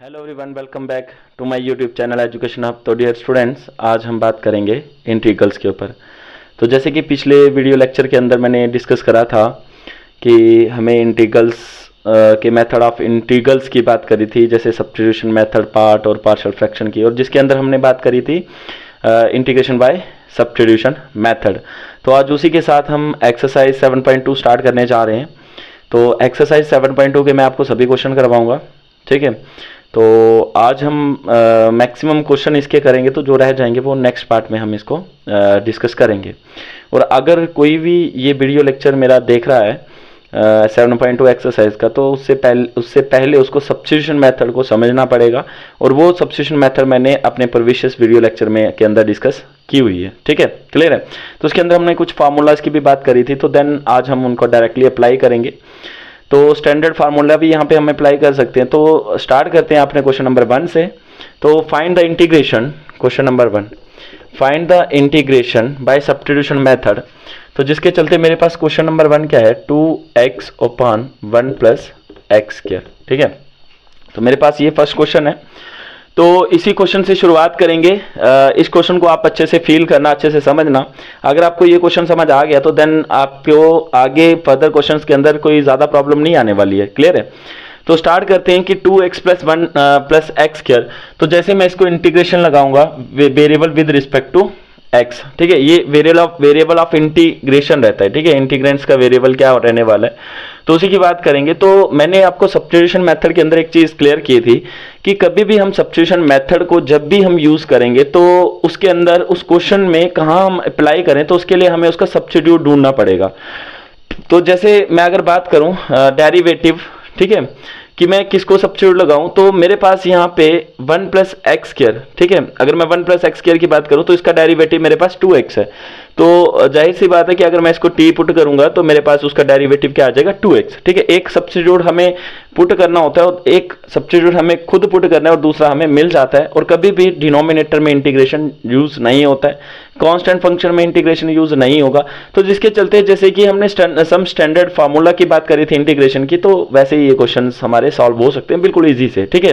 Hello everyone, welcome back to my YouTube channel education hub. तो dear students, आज हम बात करेंगे इंटीग्रल्स के ऊपर। तो जैसे कि पिछले वीडियो लेक्चर के अंदर मैंने डिस्कस करा था कि हमें इंटीग्रल्स के मेथड ऑफ इंटीग्रल्स की बात करी थी, जैसे सब्स्टिट्यूशन मेथड, पार्ट और पार्शियल फ्रैक्शन की, और जिसके अंदर हमने बात करी थी इंटीग्रेशन बाय सब्स्टिट्यूशन मेथड। तो आज उसी के साथ हम एक्सरसाइज 7.2 स्टार्ट करने जा रहे हैं। तो एक्सरसाइज 7.2 के मैं आपको सभी क्वेश्चन करवाऊंगा, ठीक है। तो आज हम मैक्सिमम क्वेश्चन इसके करेंगे, तो जो रह जाएंगे वो नेक्स्ट पार्ट में हम इसको डिस्कस करेंगे। और अगर कोई भी ये वीडियो लेक्चर मेरा देख रहा है 7.2 एक्सरसाइज का, तो उससे पहले उसको सब्स्टिट्यूशन मेथड को समझना पड़ेगा, और वो सब्स्टिट्यूशन मेथड मैंने अपने प्रीवियस वीडियो लेक्चर में के अंदर डिस्कस की हुई है, ठीक है, क्लियर है। तो उसके अंदर हमने कुछ फार्मूलाज की भी बात करी थी, तो देन आज हम उनको डायरेक्टली अप्लाई करेंगे। तो स्टैंडर्ड फार्मूला भी यहाँ पे हम अप्लाई कर सकते हैं। तो स्टार्ट करते हैं अपने क्वेश्चन नंबर 1 से। तो find the integration, question number 1, find the integration by substitution method. तो जिसके चलते मेरे पास क्वेश्चन नंबर 1 क्या है, 2x upon 1 plus x square, ठीक है। तो मेरे पास ये फर्स्ट क्वेश्चन है। तो इसी क्वेश्चन से शुरुआत करेंगे। इस क्वेश्चन को आप अच्छे से फील करना, अच्छे से समझना। अगर आपको ये क्वेश्चन समझ आ गया तो देन आपको आगे फर्दर क्वेश्चंस के अंदर कोई ज़्यादा प्रॉब्लम नहीं आने वाली है, क्लियर है। तो स्टार्ट करते हैं कि 2x plus 1 plus x square. तो जैसे मैं इसको इंटीग्रेशन लगाऊंगा variable with respect to x, ठीक है, ये वेरिएबल ऑफ इंटीग्रेशन रहता है, ठीक है। इंटीग्रेंट्स का वेरिएबल क्या रहने वाला है, तो उसी की बात करेंगे। तो मैंने आपको सब्स्टिट्यूशन मेथड के अंदर एक चीज क्लियर की थी कि कभी भी हम सब्स्टिट्यूशन मेथड को जब भी हम यूज करेंगे, तो उसके अंदर उस क्वेश्चन में कहाँ हम अप्लाई करें, तो उसके लिए हमें उसका सब्स्टिट्यूट ढूंढना पड़ेगा। तो जैसे मैं अगर बात करूं डेरिवेटिव, ठीक है, कि मैं किसको सब्स्टिट्यूट लगाऊं, तो मेरे पास यहाँ पे 1 प्लस एक्स स्क्वायर, ठीक है। अगर मैं 1 प्लस एक्स स्क्वायर की बात करूं तो इसका डेरिवेटिव मेरे पास 2x है। तो जाहिर सी बात है कि अगर मैं इसको t पुट करूंगा तो मेरे पास उसका डेरिवेटिव क्या आ जाएगा, 2x, ठीक है। एक सब्स्टिट्यूट हमें पुट करना होता है, और एक सब्स्टिट्यूट हमें खुद पुट करना है, और दूसरा हमें मिल जाता है। और कभी भी डिनोमिनेटर में इंटीग्रेशन यूज नहीं होता है, कांस्टेंट फंक्शन में इंटीग्रेशन यूज नहीं होगा। तो जिसके चलते जैसे कि हमने सम स्टैंडर्ड फार्मूला की बात करी थी इंटीग्रेशन की, तो वैसे ही ये क्वेश्चन हमारे सॉल्व हो सकते हैं बिल्कुल ईजी से, ठीक है।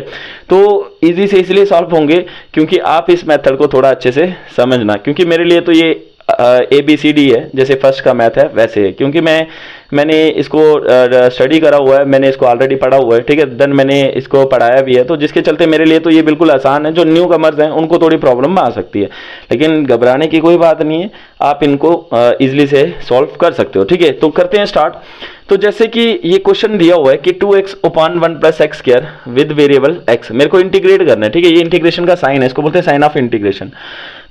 तो ईजी से इसलिए सॉल्व होंगे क्योंकि आप इस मेथड को थोड़ा अच्छे से समझना, क्योंकि मेरे लिए तो ये ABCD है, जैसे फर्स्ट का मैथ है वैसे है, क्योंकि मैंने इसको स्टडी करा हुआ है, मैंने इसको ऑलरेडी पढ़ा हुआ है, ठीक है। देन मैंने इसको पढ़ाया भी है, तो जिसके चलते मेरे लिए तो ये बिल्कुल आसान है। जो न्यू कमर्स हैं उनको थोड़ी प्रॉब्लम आ सकती है, लेकिन घबराने की कोई बात नहीं है, आप इनको इजिली से सॉल्व कर सकते हो, ठीक है। तो करते हैं स्टार्ट। तो जैसे कि ये क्वेश्चन दिया हुआ है कि 2x upon 1 plus x square with variable x, मेरे को इंटीग्रेट करना है, ठीक है। ये इंटीग्रेशन का साइन है, इसको बोलते हैं साइन ऑफ इंटीग्रेशन।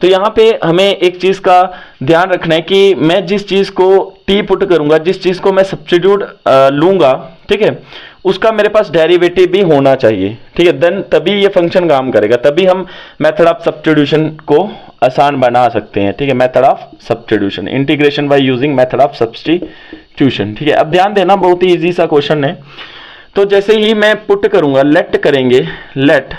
तो यहाँ पे हमें एक चीज का ध्यान रखना है कि मैं जिस चीज को t पुट करूंगा, जिस चीज को मैं सब्स्टिट्यूट लूंगा, ठीक है, उसका मेरे पास डेरिवेटिव भी होना चाहिए, ठीक है। देन तभी ये फंक्शन काम करेगा, तभी हम मेथड ऑफ सब्स्टिट्यूशन को आसान बना सकते हैं, ठीक है। Method of substitution, integration by using method of substitution, ठीक है। अब ध्यान देना, बहुत ही इजी सा क्वेश्चन है। तो जैसे ही मैं पुट करूंगा, लेट करेंगे, let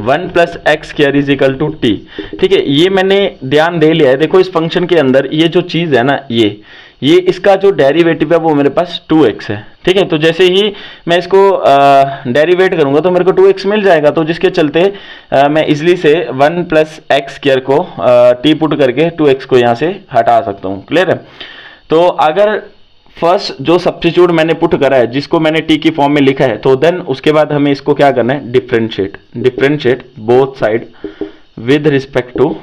1 plus x square is equal to t, ठीक है। ये मैंने ध्यान दे लिया है। देखो इस फंक्शन के अंदर ये जो चीज है ना, ये इसका जो डेरिवेटिव है वो मेरे पास 2x है, ठीक है। तो जैसे ही मैं इसको डेरिवेट करूंगा तो मेरे को 2x मिल जाएगा। तो जिसके चलते मैं इजिली से 1 प्लस एक्स स्क्वायर को t पुट करके 2x को यहाँ से हटा सकता हूँ, क्लियर है। तो अगर फर्स्ट जो सब्स्टिट्यूट मैंने पुट करा है, जिसको मैंने t की फॉर्म में लिखा है, तो देन उसके बाद हमें इसको क्या करना है, differentiate both side with respect to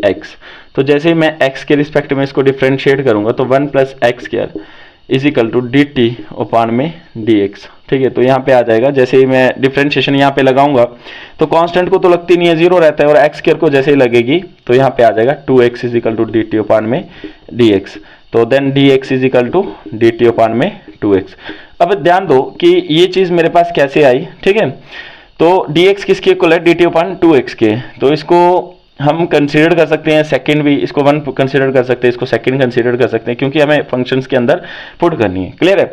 x। तो जैसे ही मैं x के रिस्पेक्ट में इसको डिफरेंशिएट करूंगा, तो 1 plus x square is equal to dt upon में dx, ठीक है। तो यहाँ पे आ जाएगा, जैसे ही मैं डिफरेंशिएशन यहाँ पे लगाऊंगा तो कांस्टेंट को तो लगती नहीं है, जीरो रहता है, और एक्स स्क्वायर को जैसे ही लगेगी तो यहाँ पे आ जाएगा 2x is equal to dt upon में dx। तो then dx is equal to dt upon में 2x। अब ध्यान दो कि ये चीज मेरे पास कैसे आई, ठीक है। तो dx किसके इक्वल है, dt upon 2x के। तो इसको हम कंसीडर कर सकते हैं सेकंड भी, इसको 1 कंसीडर कर सकते हैं, इसको सेकंड कंसीडर कर सकते हैं, क्योंकि हमें फंक्शंस के अंदर पुट करनी है, क्लियर है।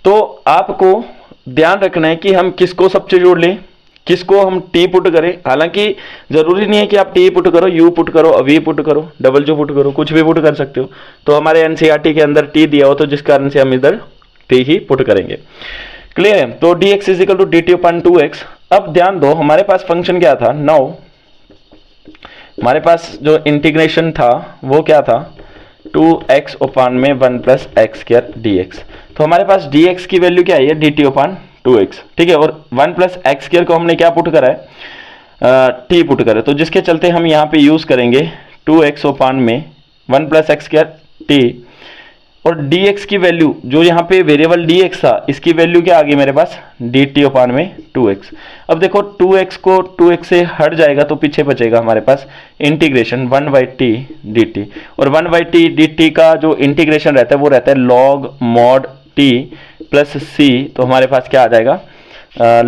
तो आपको ध्यान रखना है कि हम किसको सब्स्टिट्यूट लें, किसको हम t पुट करें। हालांकि जरूरी नहीं है कि आप t पुट करो, u पुट करो, v पुट करो, w पुट करो, कुछ भी पुट कर सकते हो। तो हमारे NCERT के अंदर t दिया हो, तो जिस कारण से हम इधर t ही पुट करेंगे, क्लियर है। तो dx is equal to dt upon 2x। अब ध्यान दो, हमारे पास फंक्शन क्या था, नाउ हमारे पास जो इंटीग्रेशन था वो क्या था, 2x अपान में 1 प्लस एक्स स्क्वायर dx। तो हमारे पास dx की वैल्यू क्या है, dt अपान 2x, ठीक है। और 1 प्लस एक्स स्क्वायर को हमने क्या पुट करा है, t पुट करा है, तो जिसके चलते हम यहाँ पे यूज करेंगे 2x अपान में 1 प्लस एक्स स्क्वायर t, और dx की वैल्यू जो यहाँ पे वेरिएबल dx था, इसकी वैल्यू क्या आ गई मेरे पास, dt अपान में 2x। अब देखो 2x को 2x से हट जाएगा तो पीछे बचेगा हमारे पास इंटीग्रेशन 1/t dt, और 1/t dt का जो इंटीग्रेशन रहता है वो रहता है log mod t plus c। तो हमारे पास क्या आ जाएगा,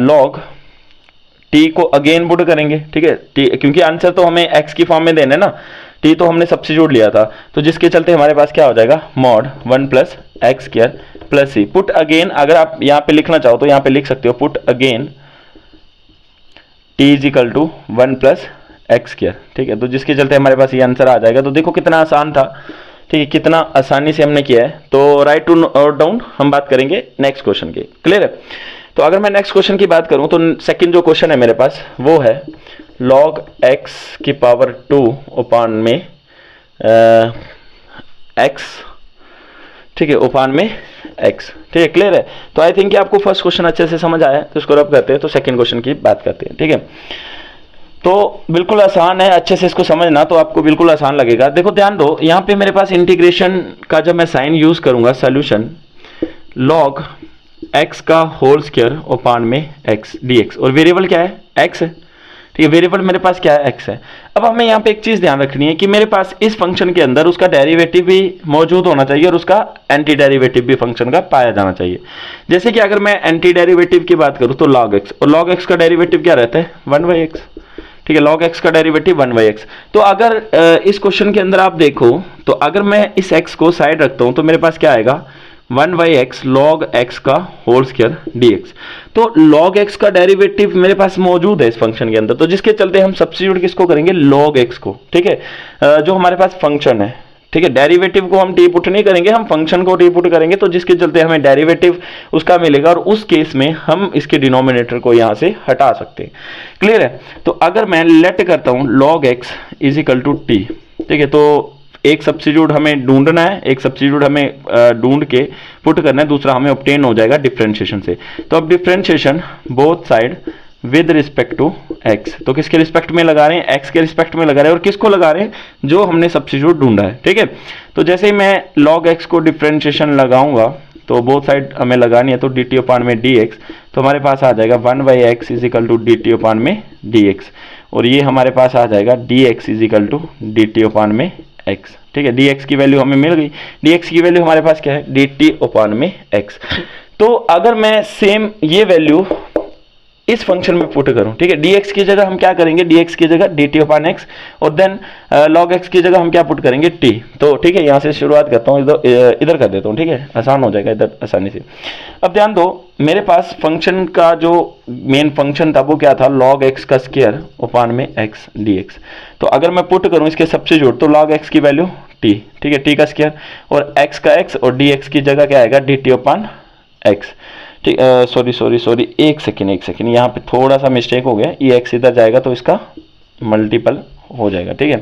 log t को अगेन पुट करेंगे, ठीक है, t, क्योंकि आंसर तो हमें x की फॉर्म में देना है ना, t तो हमने सब्स्टिट्यूट लिया था, तो जिसके चलते हमारे पास क्या हो जाएगा, mod 1 plus x square plus C. Put again, अगर आप यहाँ पे लिखना चाहो तो यहाँ पे लिख सकते हो, put again t is equal to 1 plus x square, ठीक है। तो जिसके चलते हमारे पास ये आंसर आ जाएगा। तो देखो कितना आसान था, ठीक है, कितना आसानी से हमने किया है। तो राइट टू नोट डाउन हम बात करेंगे नेक्स्ट क्वेश्चन की, क्लियर है। तो अगर मैं नेक्स्ट क्वेश्चन की बात करूं तो सेकंड जो क्वेश्चन है मेरे पास वो है log x की पावर 2 अपान में x, ठीक है, अपान में x, ठीक है, क्लियर है। तो आई थिंक कि आपको फर्स्ट क्वेश्चन अच्छे से समझ आया है, तो इसको रब करते हैं, तो सेकंड क्वेश्चन की बात करते हैं, ठीक है। तो बिल्कुल आसान है, अच्छे से इसको समझना तो आपको बिल्कुल आसान लगेगा। देखो ध्यान दो, यहाँ पे मेरे पास इंटीग्रेशन का जब मैं साइन यूज करूंगा, सोल्यूशन log x का होल स्क्वायर अपान में x dx, और वेरिएबल क्या है, x है, ठीक है, वेरिएबल मेरे पास क्या है, x है। अब हमें यहाँ पे एक चीज ध्यान रखनी है कि मेरे पास इस फंक्शन के अंदर उसका डेरिवेटिव भी मौजूद होना चाहिए और उसका एंटी डेरिवेटिव भी फंक्शन का पाया जाना चाहिए। जैसे कि अगर मैं एंटी डेरिवेटिव की बात करूँ तो log x, और log x का डेरिवेटिव क्या रहता है, 1/x, ठीक है, log x का डेरिवेटिव 1/x। तो अगर इस क्वेश्चन के अंदर आप देखो तो अगर मैं इस x को साइड रखता हूं तो मेरे पास क्या आएगा, 1/x log x का होल स्क्वायर dx। तो log x का डेरिवेटिव मेरे पास मौजूद है इस फंक्शन के अंदर, तो जिसके चलते हम सब्स्टिट्यूट किसको करेंगे, log x को, ठीक है, जो हमारे पास फंक्शन है, ठीक है। डेरिवेटिव को हम टी पुट नहीं करेंगे, हम फंक्शन को टी पुट करेंगे, तो जिसके चलते हमें डेरिवेटिव उसका मिलेगा, और उस केस में हम इसके डिनोमिनेटर को यहां से हटा सकते हैं, क्लियर है। तो अगर मैं लेट करता हूं log x is equal to t, ठीक है, तो एक सब्स्टिट्यूट हमें ढूंढना है, एक सब्स्टिट्यूट हमें ढूंढ के पुट करना है, दूसरा हमें ऑब्टेन हो जाएगा डिफरेंशिएशन से। तो अब differentiation both side with respect to x, तो किसके रिस्पेक्ट में लगा रहे हैं, x के रिस्पेक्ट में लगा रहे हैं, और किसको लगा रहे हैं, जो हमने सब्स्टिट्यूट ढूंढा है, ठीक है। तो जैसे ही मैं log x को डिफरेंशिएशन लगाऊंगा तो बोथ साइड हमें लगानी है, तो dt अपान में dx, तो हमारे पास आ जाएगा 1/x is equal to dt upon में dx, और ये हमारे पास आ जाएगा dx is equal to dt upon में x, ठीक है। dx की वैल्यू हमें मिल गई, dx की वैल्यू हमारे पास क्या है, dt अपान में x। तो अगर मैं सेम ये वैल्यू इस फंक्शन में पुट करूं, ठीक है, dx की जगह हम क्या करेंगे, dx की जगह dt अपान x, और देन log x की जगह हम क्या पुट करेंगे, t। तो ठीक है, यहां से शुरुआत करता हूं, इधर कर देता हूं, ठीक है, आसान हो जाएगा इधर आसानी से। अब ध्यान दो, मेरे पास फंक्शन का जो मेन फंक्शन था वो क्या था, log x का स्क्वायर अपान में x dx। तो अगर मैं पुट करूं इसके सब्स्टिट्यूट, तो log x की वैल्यू t, ठीक है, t का स्क्वायर, और x का x, और dx की जगह क्या आएगा, dt अपान x, ठीक, सॉरी एक सेकेंड, यहाँ पे थोड़ा सा मिस्टेक हो गया, ये x इधर जाएगा तो इसका मल्टीपल हो जाएगा, ठीक है।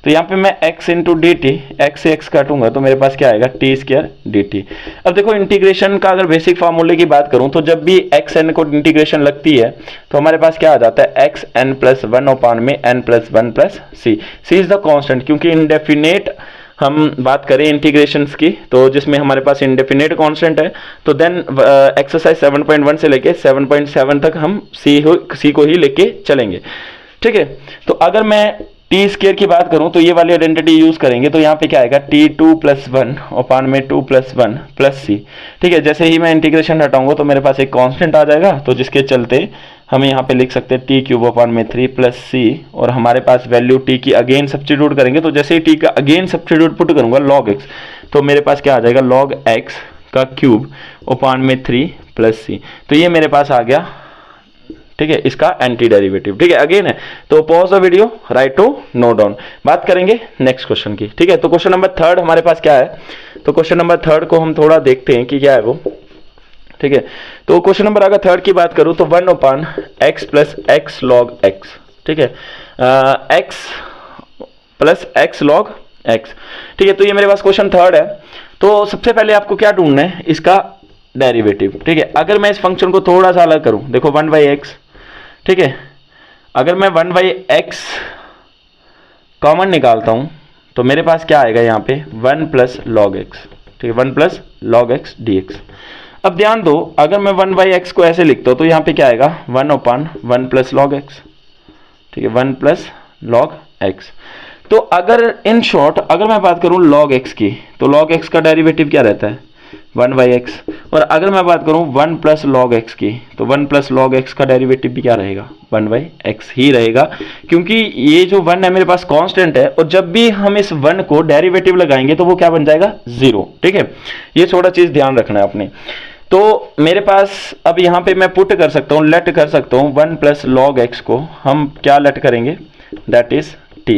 तो यहाँ पे मैं x into D T, x से x काटूंगा तो मेरे पास क्या आएगा, टी स्क्वायर डी टी। अब देखो इंटीग्रेशन का अगर बेसिक फार्मूले की बात करूं तो जब भी एक्स एन को इंटीग्रेशन लगती है तो हमारे पास क्या आ जाता है, x n plus one upon में n plus one plus C. C is the constant, क्योंकि इनडेफिनेट हम बात करें इंटीग्रेशंस की तो जिसमें हमारे पास इंडेफिनेट कांस्टेंट है, तो देन एक्सरसाइज 7.1 से लेके 7.7 तक हम सी को ही लेके चलेंगे, ठीक है। तो अगर मैं टी स्क्वायर की बात करूं तो ये वाली आइडेंटिटी यूज करेंगे, तो यहाँ पे क्या आएगा, T two plus one upon में two plus one plus C, ठीक है। जैसे ही मैं इंटीग्रेशन हटाऊंगा तो मेरे पास एक कांस्टेंट आ जाएगा, तो जिसके चलते हम यहाँ पे लिख सकते हैं टी क्यूब अपान में थ्री प्लस सी, और हमारे पास वैल्यू टी की अगेन सब्स्टिट्यूट करेंगे, तो जैसे ही टी का अगेन सब्स्टिट्यूट पुट करूंगा लॉग एक्स, तो मेरे पास क्या आ जाएगा, लॉग एक्स का क्यूब अपान में थ्री प्लस सी। तो ये मेरे पास आ गया, ठीक है, इसका एंटी डेरिवेटिव, ठीक है, अगेन है। तो pause the video, write to note down, बात करेंगे नेक्स्ट क्वेश्चन की, ठीक है। तो क्वेश्चन नंबर थर्ड हमारे पास क्या है, तो क्वेश्चन नंबर थर्ड को हम थोड़ा देखते हैं कि क्या है वो। ठीक है। तो क्वेश्चन नंबर अगर थर्ड की बात करूं तो 1/x plus x log x, ठीक है, x plus x log x, ठीक है। तो ये मेरे पास क्वेश्चन थर्ड है। तो सबसे पहले आपको क्या ढूंढना है, इसका डेरिवेटिव, ठीक है। अगर मैं इस फंक्शन को थोड़ा सा अलग करूं, देखो 1/x, ठीक है, अगर मैं 1/x कॉमन निकालता हूं तो मेरे पास क्या आएगा यहाँ पे 1 प्लस लॉग एक्स, ठीक है, 1 प्लस लॉग एक्स dx। अब ध्यान दो, अगर मैं 1/x को ऐसे लिखता हूं तो यहाँ पे क्या आएगा 1/1 प्लस लॉग एक्स, ठीक है, 1 प्लस लॉग एक्स। तो अगर इन शॉर्ट अगर मैं बात करूं log x की, तो log x का डेरिवेटिव क्या रहता है 1/x, और अगर मैं बात करूं 1 प्लस लॉग एक्स की, तो 1 प्लस लॉग एक्स का डेरिवेटिव भी क्या रहेगा 1/x ही रहेगा, क्योंकि ये जो 1 है मेरे पास कांस्टेंट है, और जब भी हम इस 1 को डेरिवेटिव लगाएंगे तो वो क्या बन जाएगा 0, ठीक है। ये थोड़ा चीज ध्यान रखना है आपने। तो मेरे पास अब यहाँ पे मैं पुट कर सकता हूँ, लेट कर सकता हूँ 1 प्लस लॉग एक्स को हम क्या लेट करेंगे, दैट इज t।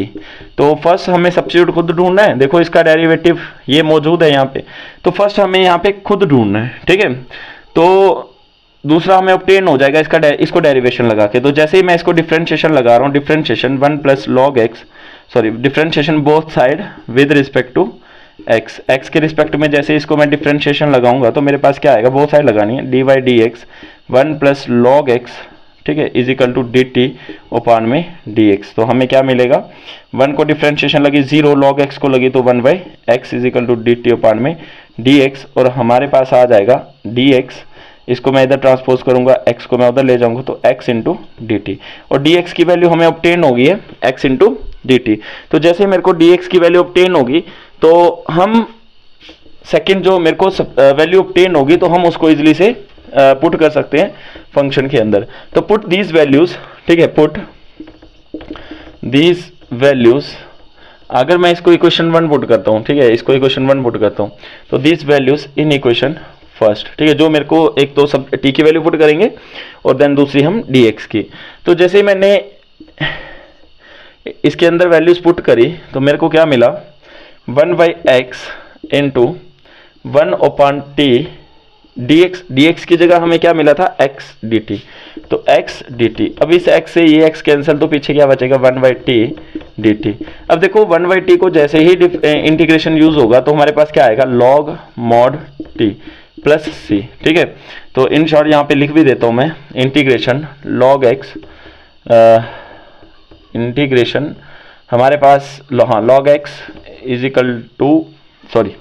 तो फर्स्ट हमें सब्स्टिट्यूट खुद ढूंढना है, देखो इसका डेरिवेटिव ये मौजूद है यहाँ पे, तो फर्स्ट हमें यहाँ पे खुद ढूंढना है, ठीक है। तो दूसरा हमें ऑब्टेन हो जाएगा इसको डेरिवेशन लगा के। तो जैसे ही मैं इसको डिफरेंशिएशन लगा रहा हूँ, differentiation 1 plus log x, sorry differentiation both side with respect to x के रिस्पेक्ट में जैसे इसको मैं डिफरेंशिएशन लगाऊंगा तो मेरे पास क्या आएगा, बोथ साइड लगानी है, dy dx 1 plus log x, ठीक है, is equal to dt upon में dx। तो हमें क्या मिलेगा, 1 को डिफरेंशिएशन लगी 0, लॉग एक्स को लगी तो 1/x is equal to dt upon में dx, और हमारे पास आ जाएगा dx, इसको मैं इधर ट्रांसपोज करूंगा, x को मैं उधर ले जाऊंगा तो x इंटू dt, और dx की वैल्यू हमें ऑब्टेन होगी है x इंटू dt। तो जैसे मेरे को dx की वैल्यू ऑब्टेन होगी तो हम सेकंड जो मेरे को वैल्यू ऑब्टेन होगी तो हम उसको इजीली से पुट कर सकते हैं फंक्शन के अंदर। तो पुट दीज वैल्यूज, ठीक है, पुट दीज वैल्यूज, अगर मैं इसको इक्वेशन 1 पुट करता हूँ, ठीक है, इसको इक्वेशन 1 पुट करता हूँ तो these values in equation first, ठीक है, जो मेरे को एक तो सब t की वैल्यू पुट करेंगे और देन दूसरी हम dx की। तो जैसे ही मैंने इसके अंदर वैल्यूज पुट करी तो मेरे को क्या मिला 1/x इंटू 1/t dx की जगह हमें क्या मिला था x dt, तो x dt। अब इस x से ये x कैंसिल तो पीछे क्या बचेगा 1/t dt। अब देखो 1/t को जैसे ही इंटीग्रेशन यूज होगा तो हमारे पास क्या आएगा log mod t plus c, ठीक है। तो इन शॉर्ट यहाँ पे लिख भी देता हूँ मैं, इंटीग्रेशन log x, इंटीग्रेशन हमारे पास हाँ log x is equal to, sorry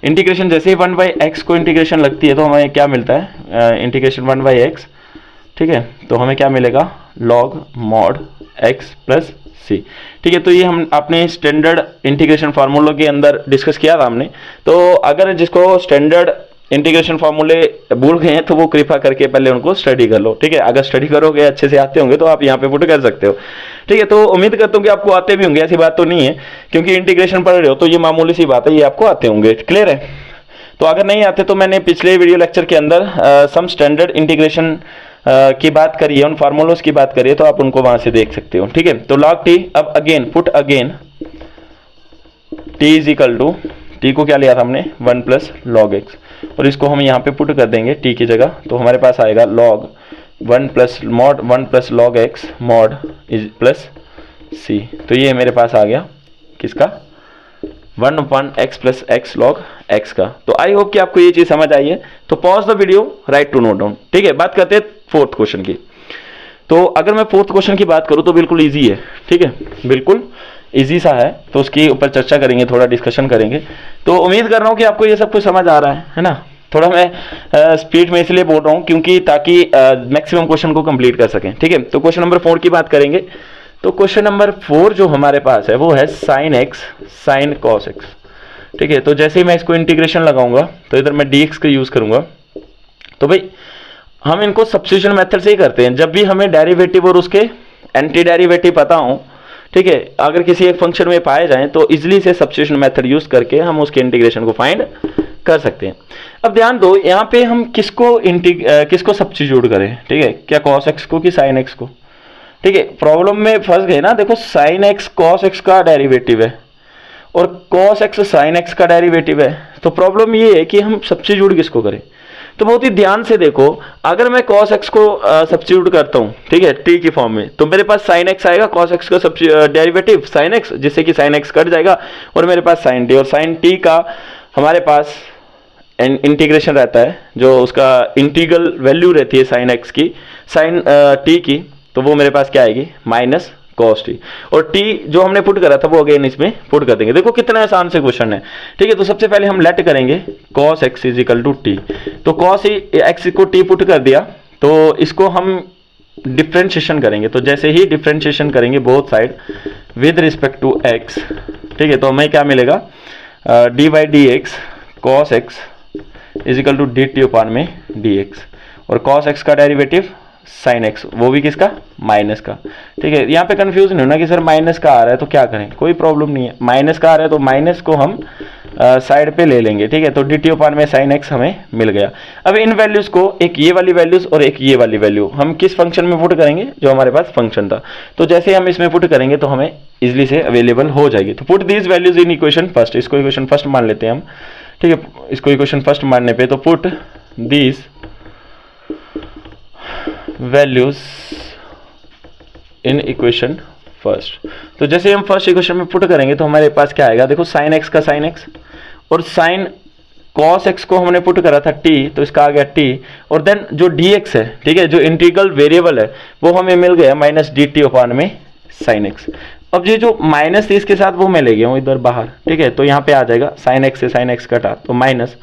integration जैसे ही 1/x को इंटीग्रेशन लगती है तो हमें क्या मिलता है, इंटीग्रेशन 1/x, ठीक है, तो हमें क्या मिलेगा log mod x plus c, ठीक है। तो ये हम अपने स्टैंडर्ड इंटीग्रेशन फार्मूला के अंदर डिस्कस किया था हमने। तो अगर जिसको स्टैंडर्ड इंटीग्रेशन फार्मूले भूल गए हैं तो वो कृपा करके पहले उनको स्टडी कर लो, ठीक है। अगर स्टडी करोगे अच्छे से आते होंगे तो आप यहाँ पे पुट कर सकते हो, ठीक है। तो उम्मीद करता हूँ कि आपको आते भी होंगे, ऐसी बात तो नहीं है, क्योंकि इंटीग्रेशन पढ़ रहे हो तो ये मामूली सी बात है, ये आपको आते होंगे, क्लियर है। तो अगर नहीं आते तो मैंने पिछले वीडियो लेक्चर के अंदर सम स्टैंडर्ड इंटीग्रेशन की बात करी है, उन फार्मूलोज की बात करी है, तो आप उनको वहां से देख सकते हो, ठीक है। तो log t, अब again put again t is equal to, t को क्या लिया था हमने 1 प्लस लॉग एक्स, और इसको हम यहाँ पे पुट कर देंगे t की जगह, तो हमारे पास आएगा log 1 plus mod 1 plus log x mod is plus c। तो ये मेरे पास आ गया किसका 1/x plus x log x का। तो आई होप कि आपको ये चीज समझ आई है। तो pause the video, write to note down, ठीक है। बात करते हैं फोर्थ क्वेश्चन की। तो अगर मैं फोर्थ क्वेश्चन की बात करूं तो बिल्कुल इजी है, ठीक है, बिल्कुल इजी सा है, तो उसके ऊपर चर्चा करेंगे, थोड़ा डिस्कशन करेंगे। तो उम्मीद कर रहा हूं कि आपको ये सब कुछ समझ आ रहा है ना। थोड़ा मैं स्पीड में इसलिए बोल रहा हूं क्योंकि ताकि मैक्सिमम क्वेश्चन को कंप्लीट कर सकें, ठीक है। तो क्वेश्चन नंबर 4 की बात करेंगे। तो क्वेश्चन नंबर 4 जो हमारे पास है वो है sin x sin cos x, ठीक है। तो जैसे ही मैं इसको इंटीग्रेशन लगाऊंगा तो इधर मैं dx का यूज करूंगा। तो भाई हम इनको सब्स्टिट्यूशन मेथड से ही करते हैं, जब भी हमें डेरिवेटिव और उसके एंटी डेरिवेटिव पता हो, ठीक है, अगर किसी एक फंक्शन में पाए जाएं तो इजिली से सब्स्टिट्यूशन मेथड यूज करके हम उसके इंटीग्रेशन को फाइंड कर सकते हैं। अब ध्यान दो, यहाँ पे हम किसको सब्स्टिट्यूट करें, ठीक है, क्या cos x को कि sin x को, ठीक है। प्रॉब्लम में फंस गए ना, देखो sin x cos x का डेरिवेटिव है और cos x sin x का डेरिवेटिव है। तो प्रॉब्लम ये है कि हम सब्स्टिट्यूट किसको करें। तो बहुत ही ध्यान से देखो, अगर मैं cos x को सब्स्टिट्यूट करता हूँ, ठीक है, t की फॉर्म में, तो मेरे पास sin x आएगा, cos x का डेरिवेटिव sin x, जिससे कि sin x कट जाएगा और मेरे पास sin t, और sin t का हमारे पास इंटीग्रेशन रहता है, जो उसका इंटीग्रल वैल्यू रहती है sin x की, sin t की, तो वो मेरे पास क्या आएगी, माइनस cos t, और t जो हमने पुट करा था वो अगेन इसमें पुट कर देंगे। देखो कितना आसान से क्वेश्चन है, ठीक है। तो सबसे पहले हम लेट करेंगे cos x is equal to t, तो cos x को t पुट कर दिया, तो इसको हम डिफ्रेंशिएशन करेंगे। तो जैसे ही डिफ्रेंशिएशन करेंगे both side with respect to x, ठीक है, तो हमें क्या मिलेगा, d by d x cos x is equal to d t upon में डी एक्स, और cos x का डेरिवेटिव sin x, वो भी किसका, माइनस का, ठीक है। यहाँ पे कंफ्यूज नहीं होना कि सर माइनस का आ रहा है तो क्या करें, कोई प्रॉब्लम नहीं है, माइनस का आ रहा है तो माइनस को हम साइड पे ले लेंगे, ठीक है। तो डी टी अपान में sin x हमें मिल गया। अब इन वैल्यूज को, एक ये वाली वैल्यूज और एक ये वाली वैल्यू, हम किस फंक्शन में पुट करेंगे, जो हमारे पास फंक्शन था, तो जैसे हम इसमें पुट करेंगे तो हमें इजिली से अवेलेबल हो जाएगी। तो put these values in equation first, इसको इक्वेशन फर्स्ट मान लेते हैं हम, ठीक है। इसको इक्वेशन फर्स्ट मानने पे, तो put these values in equation first, तो जैसे हम फर्स्ट इक्वेशन में पुट करेंगे तो हमारे पास क्या आएगा, देखो sin x का sin x, और sin cos x को हमने पुट करा था t, तो इसका आ गया t, और देन जो dx है, ठीक है, जो इंटीग्रल वेरिएबल है वो हमें मिल गया माइनस डी टी अपान में sin x। अब ये जो माइनस थी इसके साथ वो मैं ले गया हूँ इधर बाहर, ठीक है, तो यहाँ पे आ जाएगा sin x से sin x कटा, तो माइनस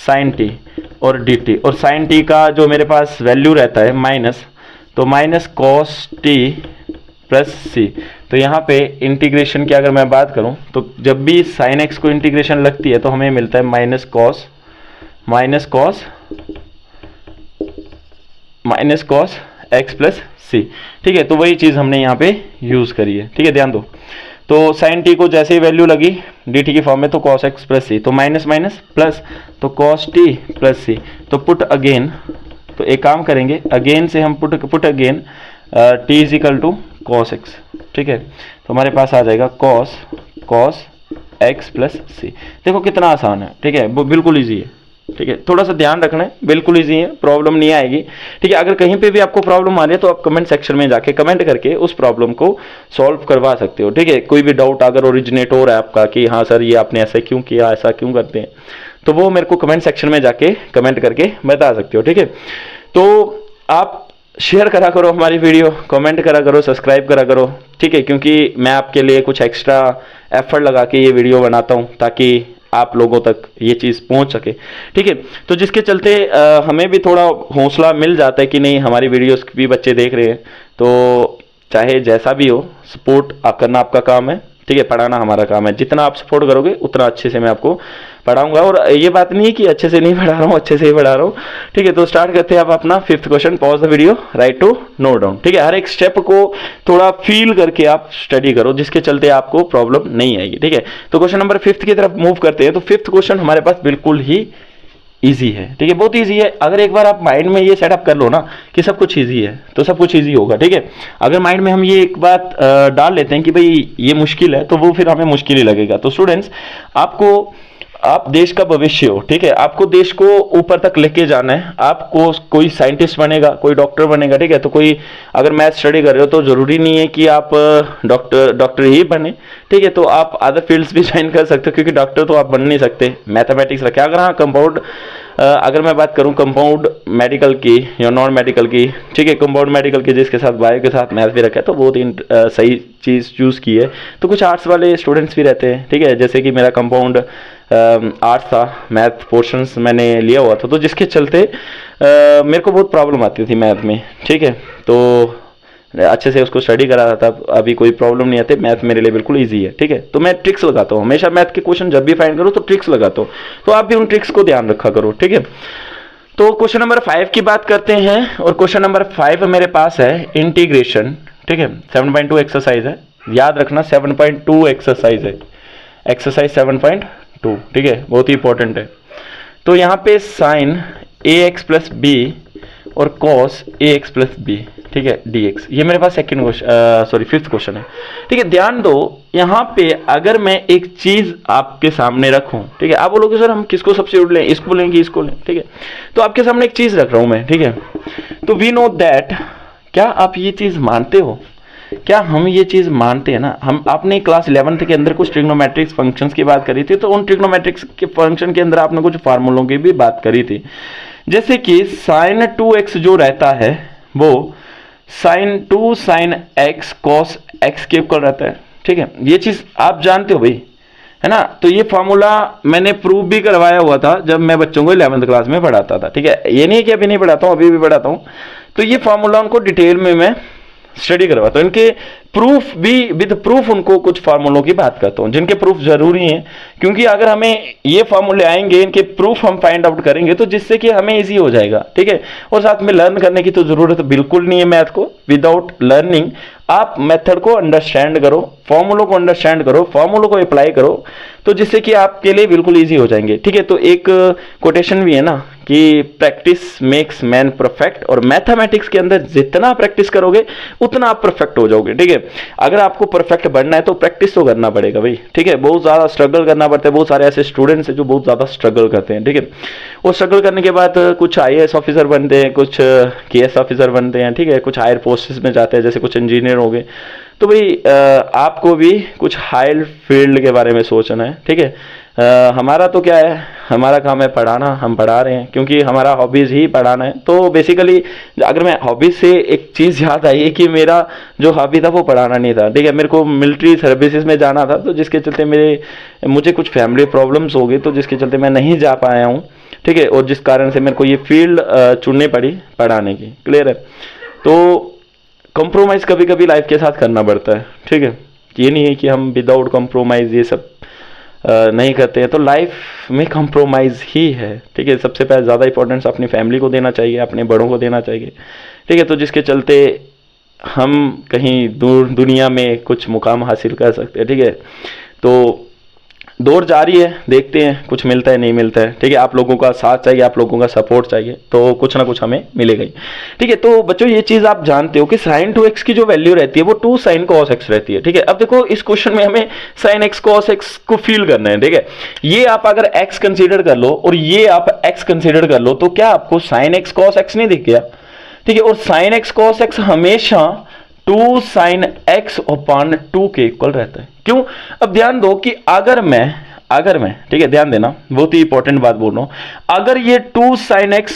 sin t और dt, और sin t का जो मेरे पास वैल्यू रहता है माइनस, तो minus cos t plus c। तो यहाँ पे इंटीग्रेशन की अगर मैं बात करूँ तो जब भी sin x को इंटीग्रेशन लगती है तो हमें मिलता है minus cos x plus c, ठीक है। तो वही चीज़ हमने यहाँ पे यूज़ करी है, ठीक है, ध्यान दो। तो sin t को जैसे ही वैल्यू लगी dt की फॉर्म में, तो cos x प्लस c, तो माइनस माइनस प्लस, तो cos t प्लस c, तो पुट अगेन, तो एक काम करेंगे अगेन से हम put again t is equal to cos x, ठीक है। तो हमारे पास आ जाएगा cos x प्लस c। देखो कितना आसान है, ठीक है, वो बिल्कुल ईजी है, ठीक है, थोड़ा सा ध्यान रखना है, बिल्कुल ईजी है, प्रॉब्लम नहीं आएगी, ठीक है। अगर कहीं पे भी आपको प्रॉब्लम आ रही है तो आप कमेंट सेक्शन में जाके कमेंट करके उस प्रॉब्लम को सॉल्व करवा सकते हो, ठीक है। कोई भी डाउट अगर ओरिजिनेट हो रहा है आपका कि हाँ सर ये आपने ऐसा क्यों किया, ऐसा क्यों करते हैं, तो वो मेरे को कमेंट सेक्शन में जाके कमेंट करके बता सकते हो, ठीक है। तो आप शेयर करा करो हमारी वीडियो, कमेंट करा करो, सब्सक्राइब करा करो, ठीक है, क्योंकि मैं आपके लिए कुछ एक्स्ट्रा एफर्ट लगा के ये वीडियो बनाता हूँ ताकि आप लोगों तक ये चीज़ पहुँच सके, ठीक है। तो जिसके चलते हमें भी थोड़ा हौसला मिल जाता है कि नहीं हमारी वीडियोस भी बच्चे देख रहे हैं, तो चाहे जैसा भी हो सपोर्ट करना आपका काम है, ठीक है, पढ़ाना हमारा काम है। जितना आप सपोर्ट करोगे उतना अच्छे से मैं आपको पढ़ाऊंगा, और ये बात नहीं है कि अच्छे से नहीं पढ़ा रहा हूँ, अच्छे से ही पढ़ा रहा हूँ, ठीक है। तो स्टार्ट करते हैं आप अपना fifth question, pause the video, write to note down, ठीक है। हर एक स्टेप को थोड़ा फील करके आप स्टडी करो, जिसके चलते आपको प्रॉब्लम नहीं आएगी, ठीक है। तो क्वेश्चन नंबर फिफ्थ की तरफ मूव करते हैं। तो फिफ्थ क्वेश्चन हमारे पास बिल्कुल ही ईजी है, ठीक है, बहुत ईजी है। अगर एक बार आप माइंड में ये सेटअप कर लो ना कि सब कुछ ईजी है, तो सब कुछ ईजी होगा, ठीक है। अगर माइंड में हम ये एक बात डाल लेते हैं कि भाई ये मुश्किल है, तो वो फिर हमें मुश्किल ही लगेगा। तो स्टूडेंट्स, आप देश का भविष्य हो, ठीक है, आपको देश को ऊपर तक लेके जाना है, आपको कोई साइंटिस्ट बनेगा, कोई डॉक्टर बनेगा, ठीक है। तो कोई अगर मैथ स्टडी कर रहे हो तो जरूरी नहीं है कि आप डॉक्टर ही बने, ठीक है। तो आप अदर फील्ड्स भी ज्वाइन कर सकते हो, क्योंकि डॉक्टर तो आप बन नहीं सकते, मैथमेटिक्स रखे। अगर हाँ कंपाउंड, अगर मैं बात करूं कंपाउंड मेडिकल की या नॉन मेडिकल की, ठीक है, कंपाउंड मेडिकल की जिसके साथ बायो के साथ मैथ भी रखा है, तो बहुत ही सही चीज़ चूज़ की है। तो कुछ आर्ट्स वाले स्टूडेंट्स भी रहते हैं, ठीक है, जैसे कि मेरा कंपाउंड आर्ट्स था, मैथ पोर्शंस मैंने लिया हुआ था, तो जिसके चलते मेरे को बहुत प्रॉब्लम आती थी मैथ में, ठीक है। तो अच्छे से उसको स्टडी करा रहा था, अभी कोई प्रॉब्लम नहीं आती, मैथ मेरे लिए बिल्कुल इजी है, ठीक है। तो मैं ट्रिक्स लगाता हूँ हमेशा, मैथ के क्वेश्चन जब भी फाइंड करूँ तो ट्रिक्स लगाता हूँ, तो आप भी उन ट्रिक्स को ध्यान रखा करो, ठीक है। तो क्वेश्चन नंबर 5 की बात करते हैं, और क्वेश्चन नंबर 5 मेरे पास है इंटीग्रेशन, ठीक है, 7.2 एक्सरसाइज है, याद रखना 7.2 एक्सरसाइज है, एक्सरसाइज 7.2, ठीक है, बहुत ही इंपॉर्टेंट है। तो यहाँ पे साइन ax प्लस बी और cos ax प्लस बी, ठीक है, dx। ये मेरे पास second question, sorry fifth question है। ठीक है, ध्यान दो, यहाँ पे अगर मैं एक चीज आपके सामने रखूं, ठीक है, आप बोलोगे सर हम किसको सब्स्टिट्यूट लें, इसको लें कि इसको लें, ठीक है, तो आपके सामने एक चीज रख रहा हूं मैं, ठीक है, तो वी नो दैट, क्या आप ये चीज मानते हो, क्या हम ये चीज मानते हैं ना, हम आपने क्लास 11th के अंदर कुछ ट्रिग्नोमेट्रिक्स फंक्शंस की बात करी थी, तो उन ट्रिग्नोमेट्रिक्स के फंक्शन के अंदर आपने कुछ फार्मूलों की भी बात करी थी, जैसे कि sin 2x जो रहता है वो sin 2 sin x cos x के इक्वल रहता है, ठीक है, ये चीज आप जानते हो भाई, है ना। तो ये फॉर्मूला मैंने प्रूव भी करवाया हुआ था जब मैं बच्चों को 11th क्लास में पढ़ाता था, ठीक है, ये नहीं कि अभी नहीं पढ़ाता हूँ, अभी भी पढ़ाता हूँ। तो ये फॉर्मूला उनको डिटेल में मैं स्टडी करवाता हूँ, इनके प्रूफ भी विद प्रूफ उनको कुछ फार्मूलों की बात करता हूँ जिनके प्रूफ जरूरी हैं, क्योंकि अगर हमें ये फार्मूले आएंगे, इनके प्रूफ हम फाइंड आउट करेंगे तो जिससे कि हमें इजी हो जाएगा, ठीक है। और साथ में लर्न करने की तो जरूरत बिल्कुल नहीं है मैथ को, विदाउट लर्निंग आप मेथड को अंडरस्टैंड करो, फॉर्मूलों को अंडरस्टैंड करो, फॉर्मूलों को अप्लाई करो, तो जिससे कि आपके लिए बिल्कुल इजी हो जाएंगे, ठीक है। तो एक कोटेशन भी है ना कि प्रैक्टिस मेक्स मैन परफेक्ट, और मैथमेटिक्स के अंदर जितना प्रैक्टिस करोगे उतना आप परफेक्ट हो जाओगे, ठीक है। अगर आपको परफेक्ट बनना है तो प्रैक्टिस तो करना पड़ेगा भाई, ठीक है, बहुत ज़्यादा स्ट्रगल करना पड़ता है, बहुत सारे ऐसे स्टूडेंट्स हैं जो बहुत ज़्यादा स्ट्रगल करते हैं, ठीक है। वो स्ट्रगल करने के बाद कुछ IAS ऑफिसर बनते हैं, कुछ KS ऑफिसर बनते हैं, ठीक है, कुछ हायर पोस्ट्स में जाते हैं, जैसे कुछ इंजीनियर हो गए। तो भाई आपको भी कुछ हायर फील्ड के बारे में सोचना है, ठीक है। हमारा तो क्या है, हमारा काम है पढ़ाना, हम पढ़ा रहे हैं क्योंकि हमारा हॉबीज़ ही पढ़ाना है। तो बेसिकली अगर मैं हॉबीज़ से एक चीज़ याद आई कि मेरा जो हॉबी था वो पढ़ाना नहीं था, ठीक है, मेरे को मिलिट्री सर्विसेज में जाना था, तो जिसके चलते मुझे कुछ फैमिली प्रॉब्लम्स हो गई, तो जिसके चलते मैं नहीं जा पाया हूँ, ठीक है, और जिस कारण से मेरे को ये फील्ड चुननी पड़ी पढ़ाने की। क्लियर है। तो कंप्रोमाइज़ कभी कभी लाइफ के साथ करना पड़ता है, ठीक है, ये नहीं है कि हम विदाउट कंप्रोमाइज़ ये सब नहीं करते हैं। तो लाइफ में कंप्रोमाइज़ ही है, ठीक है। सबसे पहले ज़्यादा इंपॉर्टेंस अपनी फैमिली को देना चाहिए, अपने बड़ों को देना चाहिए, ठीक है, तो जिसके चलते हम कहीं दूर दुनिया में कुछ मुकाम हासिल कर सकते हैं, ठीक है। तो दौड़ जारी है, देखते हैं कुछ मिलता है नहीं मिलता है, ठीक है। आप लोगों का साथ चाहिए, आप लोगों का सपोर्ट चाहिए, तो कुछ ना कुछ हमें मिलेगा ही, ठीक है। तो बच्चों ये चीज़ आप जानते हो कि sin 2x की जो वैल्यू रहती है वो 2 sin cos x रहती है, ठीक है। अब देखो इस क्वेश्चन में हमें sin x cos x को फील करना है, ठीक है। ये आप अगर x कंसीडर कर लो और ये आप x कंसीडर कर लो, तो क्या आपको sin x cos x नहीं दिख गया, ठीक है। और sin x cos x हमेशा 2 sin x upon 2 के इक्वल रहता है। क्यों? अब ध्यान दो कि अगर मैं ठीक है, ध्यान देना, बहुत ही इंपॉर्टेंट बात बोल रहा हूं, अगर ये 2 sin x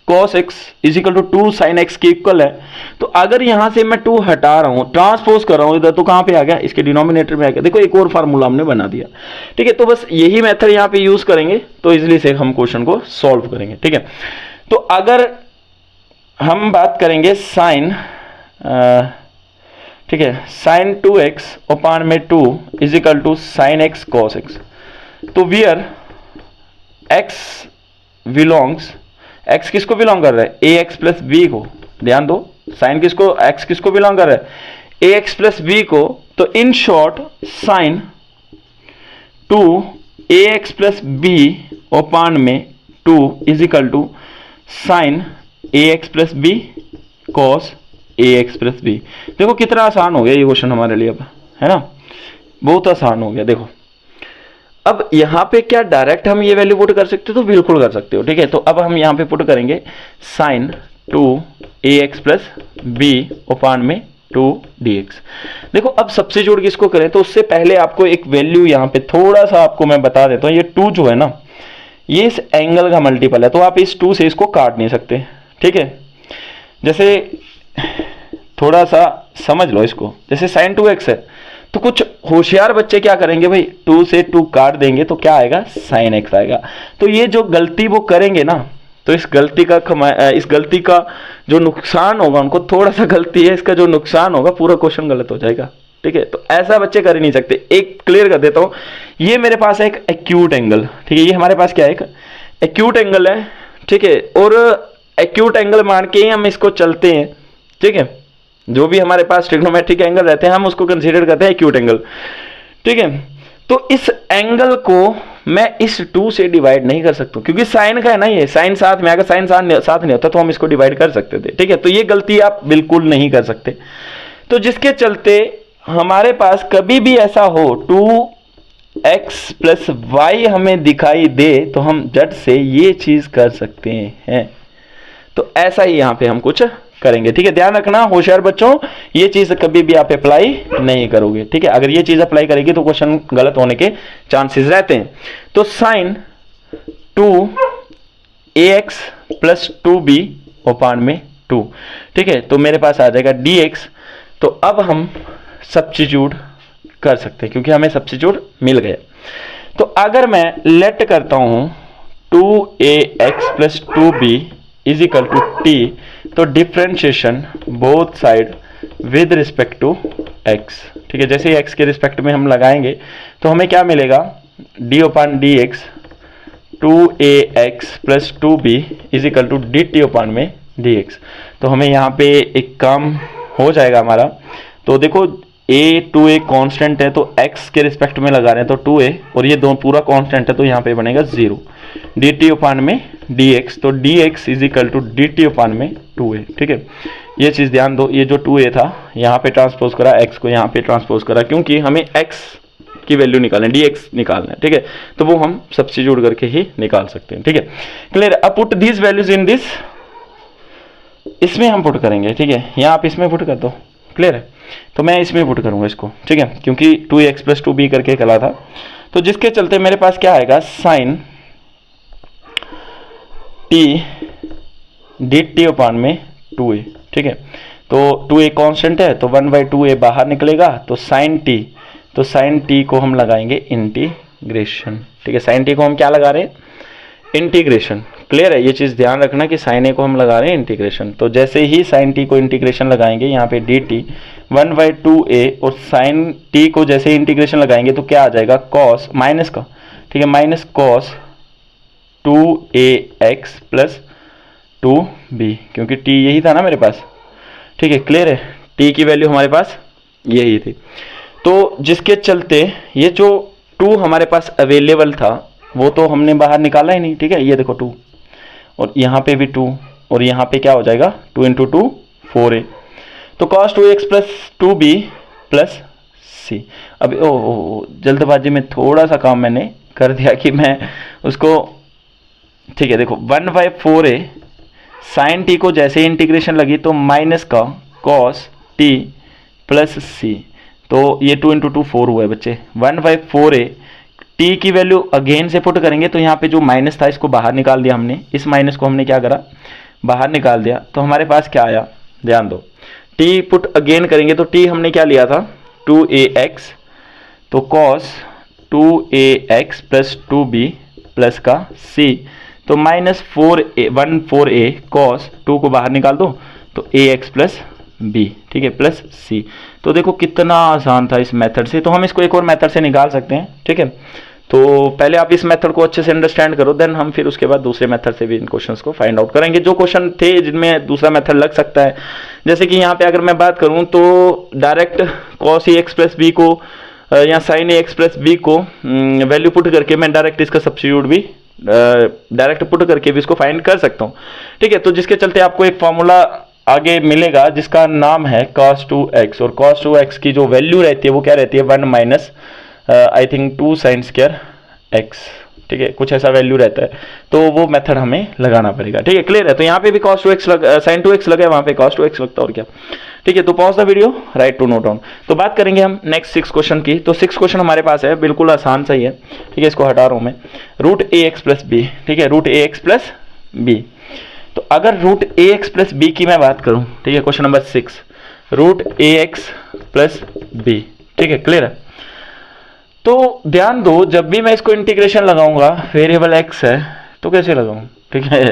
cos x is equal to 2 sin x के इक्वल है, तो अगर यहां से मैं 2 हटा रहा हूं, ट्रांसपोज कर रहा हूं इधर, तो कहां पे आ गया, इसके डिनोमिनेटर में आ गया। देखो एक और फार्मूला हमने बना दिया, ठीक है। तो बस यही मेथड यहां पे यूज करेंगे तो इजिली से हम क्वेश्चन को सॉल्व करेंगे, ठीक है। तो अगर हम बात करेंगे साइन, ठीक है, sin 2x अपान में 2 is equal to sin x cos x, तो वियर x बिलोंग्स, x किसको बिलोंग कर रहा है, ax प्लस b को, ध्यान दो, sin किसको, x किसको बिलोंग कर रहा है, ax प्लस b को, तो in short sin 2 ax plus b upon में 2 is equal to sin ax plus b cos ax plus b। देखो कितना आसान हो गया ये क्वेश्चन हमारे लिए अब, है ना, बहुत आसान हो गया। देखो अब यहाँ पे क्या डायरेक्ट हम ये वैल्यू पुट कर सकते हो, तो बिल्कुल कर सकते हो, ठीक है। तो अब हम यहाँ पे पुट करेंगे sin 2 ax plus b upon में 2 dx। देखो अब सब्स्टिट्यूट किसको करें, तो उससे पहले आपको एक वैल्यू यहाँ पे थोड़ा सा आपको मैं बता देता हूँ। ये 2 जो है ना, ये इस एंगल का मल्टीपल है, तो आप इस 2 से इसको काट नहीं सकते, ठीक है। जैसे थोड़ा सा समझ लो इसको, जैसे sin 2x है, तो कुछ होशियार बच्चे क्या करेंगे भाई, 2 से 2 काट देंगे तो क्या आएगा, sin x आएगा। तो ये जो गलती वो करेंगे ना, तो इस गलती का जो नुकसान होगा, उनको थोड़ा सा गलती है, इसका जो नुकसान होगा पूरा क्वेश्चन गलत हो जाएगा, ठीक है। तो ऐसा बच्चे कर ही नहीं सकते। एक क्लियर कर देता हूं, ये मेरे पास है एक एक्यूट एंगल, ठीक है, ये हमारे पास क्या है, एक एक्यूट एंगल है, ठीक है, और एक्यूट एंगल मान के ही हम इसको चलते हैं, ठीक है। जो भी हमारे पास ट्रिग्नोमेट्रिक एंगल रहते हैं हम उसको कंसीडर करते हैं एक्यूट एंगल, ठीक है। तो इस एंगल को मैं इस 2 से डिवाइड नहीं कर सकता क्योंकि साइन का है ना, ये साइन साथ में, अगर साइन साथ नहीं होता तो हम इसको डिवाइड कर सकते थे, ठीक है। तो ये गलती आप बिल्कुल नहीं कर सकते। तो जिसके चलते हमारे पास कभी भी ऐसा हो 2x प्लस वाई हमें दिखाई दे तो हम झट से ये चीज कर सकते हैं। तो ऐसा ही यहां पे हम कुछ करेंगे, ठीक है। ध्यान रखना होशियार बच्चों, ये चीज कभी भी आप अप्लाई नहीं करोगे, ठीक है। अगर ये चीज अप्लाई करेगी तो क्वेश्चन गलत होने के चांसेस रहते हैं। तो साइन 2ax प्लस 2b उपान में 2, ठीक है। तो मेरे पास आ जाएगा dx। तो अब हम सब्स्टिट्यूट कर सकते हैं क्योंकि हमें सब्स्टिट्यूट मिल गया। तो अगर मैं लेट करता हूं 2ax plus 2b is equal to t, तो differentiation both side with respect to x, ठीक है। जैसे ही x के रिस्पेक्ट में हम लगाएंगे तो हमें क्या मिलेगा, d upon dx 2ax plus 2b is equal to dt upon में dx। तो हमें यहाँ पे एक काम हो जाएगा हमारा। तो देखो a 2a कांस्टेंट है तो x के रिस्पेक्ट में लगा रहे हैं तो 2a, और ये दोनों पूरा कांस्टेंट है तो यहाँ पे बनेगा 0, dt ओपान में dx। तो dx is equal to dt upon में 2a, ठीक है। ये चीज ध्यान दो, ये जो 2a था यहाँ पे ट्रांसपोज करा, x को यहाँ पे ट्रांसपोज करा क्योंकि हमें x की वैल्यू निकालना है, dx निकालना है, ठीक है। तो वो हम सब्स्टिट्यूट करके ही निकाल सकते हैं, ठीक है। क्लियर। अब put these values in this, इसमें हम पुट करेंगे, ठीक है। यहाँ आप इसमें पुट कर दो, क्लियर है। तो मैं इसमें पुट करूंगा इसको, ठीक है, क्योंकि 2x प्लस 2b करके कला था। तो जिसके चलते मेरे पास क्या आएगा, साइन t dt ओपान में 2a, ठीक है। तो 2a कांस्टेंट है तो 1/2a बाहर निकलेगा, तो साइन t को हम लगाएंगे इंटीग्रेशन, ठीक है। साइन t को हम क्या लगा रहे हैं, इंटीग्रेशन। क्लियर है, ये चीज ध्यान रखना कि साइन a को हम लगा रहे हैं इंटीग्रेशन। तो जैसे ही साइन t को इंटीग्रेशन लगाएंगे यहाँ पे dt 1/2a, और साइन t को जैसे ही इंटीग्रेशन लगाएंगे तो क्या आ जाएगा, कॉस माइनस का, ठीक है, minus cos 2ax plus 2b, क्योंकि t यही था ना मेरे पास, ठीक है। क्लियर है, t की वैल्यू हमारे पास यही थी। तो जिसके चलते ये जो 2 हमारे पास अवेलेबल था वो तो हमने बाहर निकाला ही नहीं, ठीक है। ये देखो 2, और यहाँ पे भी 2, और यहाँ पे क्या हो जाएगा 2 × 2 4a। तो cos 2x plus 2b plus c। अब जल्दबाजी में थोड़ा सा काम मैंने कर दिया कि मैं उसको, ठीक है, देखो 1/4a साइन t को जैसे ही इंटीग्रेशन लगी तो माइनस का cos t प्लस c। तो ये 2 × 2 4 हुआ है बच्चे। 1/4a t की वैल्यू अगेन से पुट करेंगे तो यहाँ पे जो माइनस था इसको बाहर निकाल दिया हमने, इस माइनस को हमने क्या करा, बाहर निकाल दिया। तो हमारे पास क्या आया, ध्यान दो, t पुट अगेन करेंगे तो t हमने क्या लिया था 2ax, तो cos 2ax plus 2b plus का c, तो माइनस 1/4a cos 2 को बाहर निकाल दो तो ax प्लस b, ठीक है, प्लस c। तो देखो कितना आसान था इस मेथड से। तो हम इसको एक और मेथड से निकाल सकते हैं, ठीक है। तो पहले आप इस मेथड को अच्छे से अंडरस्टैंड करो, देन हम फिर उसके बाद दूसरे मेथड से भी इन क्वेश्चंस को फाइंड आउट करेंगे। जो क्वेश्चन थे जिनमें दूसरा मेथड लग सकता है, जैसे कि यहाँ पे अगर मैं बात करूँ तो direct cos ax plus b को या sin ax प्लस b को वैल्यू पुट करके मैं डायरेक्ट इसका सब्स्टिट्यूट भी डायरेक्ट पुट करके भी इसको फाइंड कर सकता हूँ, ठीक है। तो जिसके चलते आपको एक फॉर्मूला आगे मिलेगा जिसका नाम है cos 2x, और cos 2x की जो वैल्यू रहती है वो क्या रहती है 1 minus I think 2 sin square x, ठीक है, कुछ ऐसा वैल्यू रहता है। तो वो मेथड हमें लगाना पड़ेगा, ठीक है। क्लियर है। तो यहाँ पे भी cos 2x sin 2x लगा है, वहाँ पे cos 2x लगता है, और क्या, ठीक है। तो pause the video, write to note down. तो बात करेंगे हम नेक्स्ट 6 क्वेश्चन की। तो 6 क्वेश्चन हमारे पास है, बिल्कुल आसान सा ही है, ठीक है। इसको हटा रहा हूँ मैं, रूट ax प्लस b, ठीक है, रूट ax प्लस b। तो अगर रूट ax प्लस b की मैं बात करूं, ठीक है, question number 6, root ax plus b, ठीक है, क्लियर है। तो ध्यान दो, जब भी मैं इसको इंटीग्रेशन लगाऊंगा, वेरिएबल x है तो कैसे लगाऊं, ठीक है,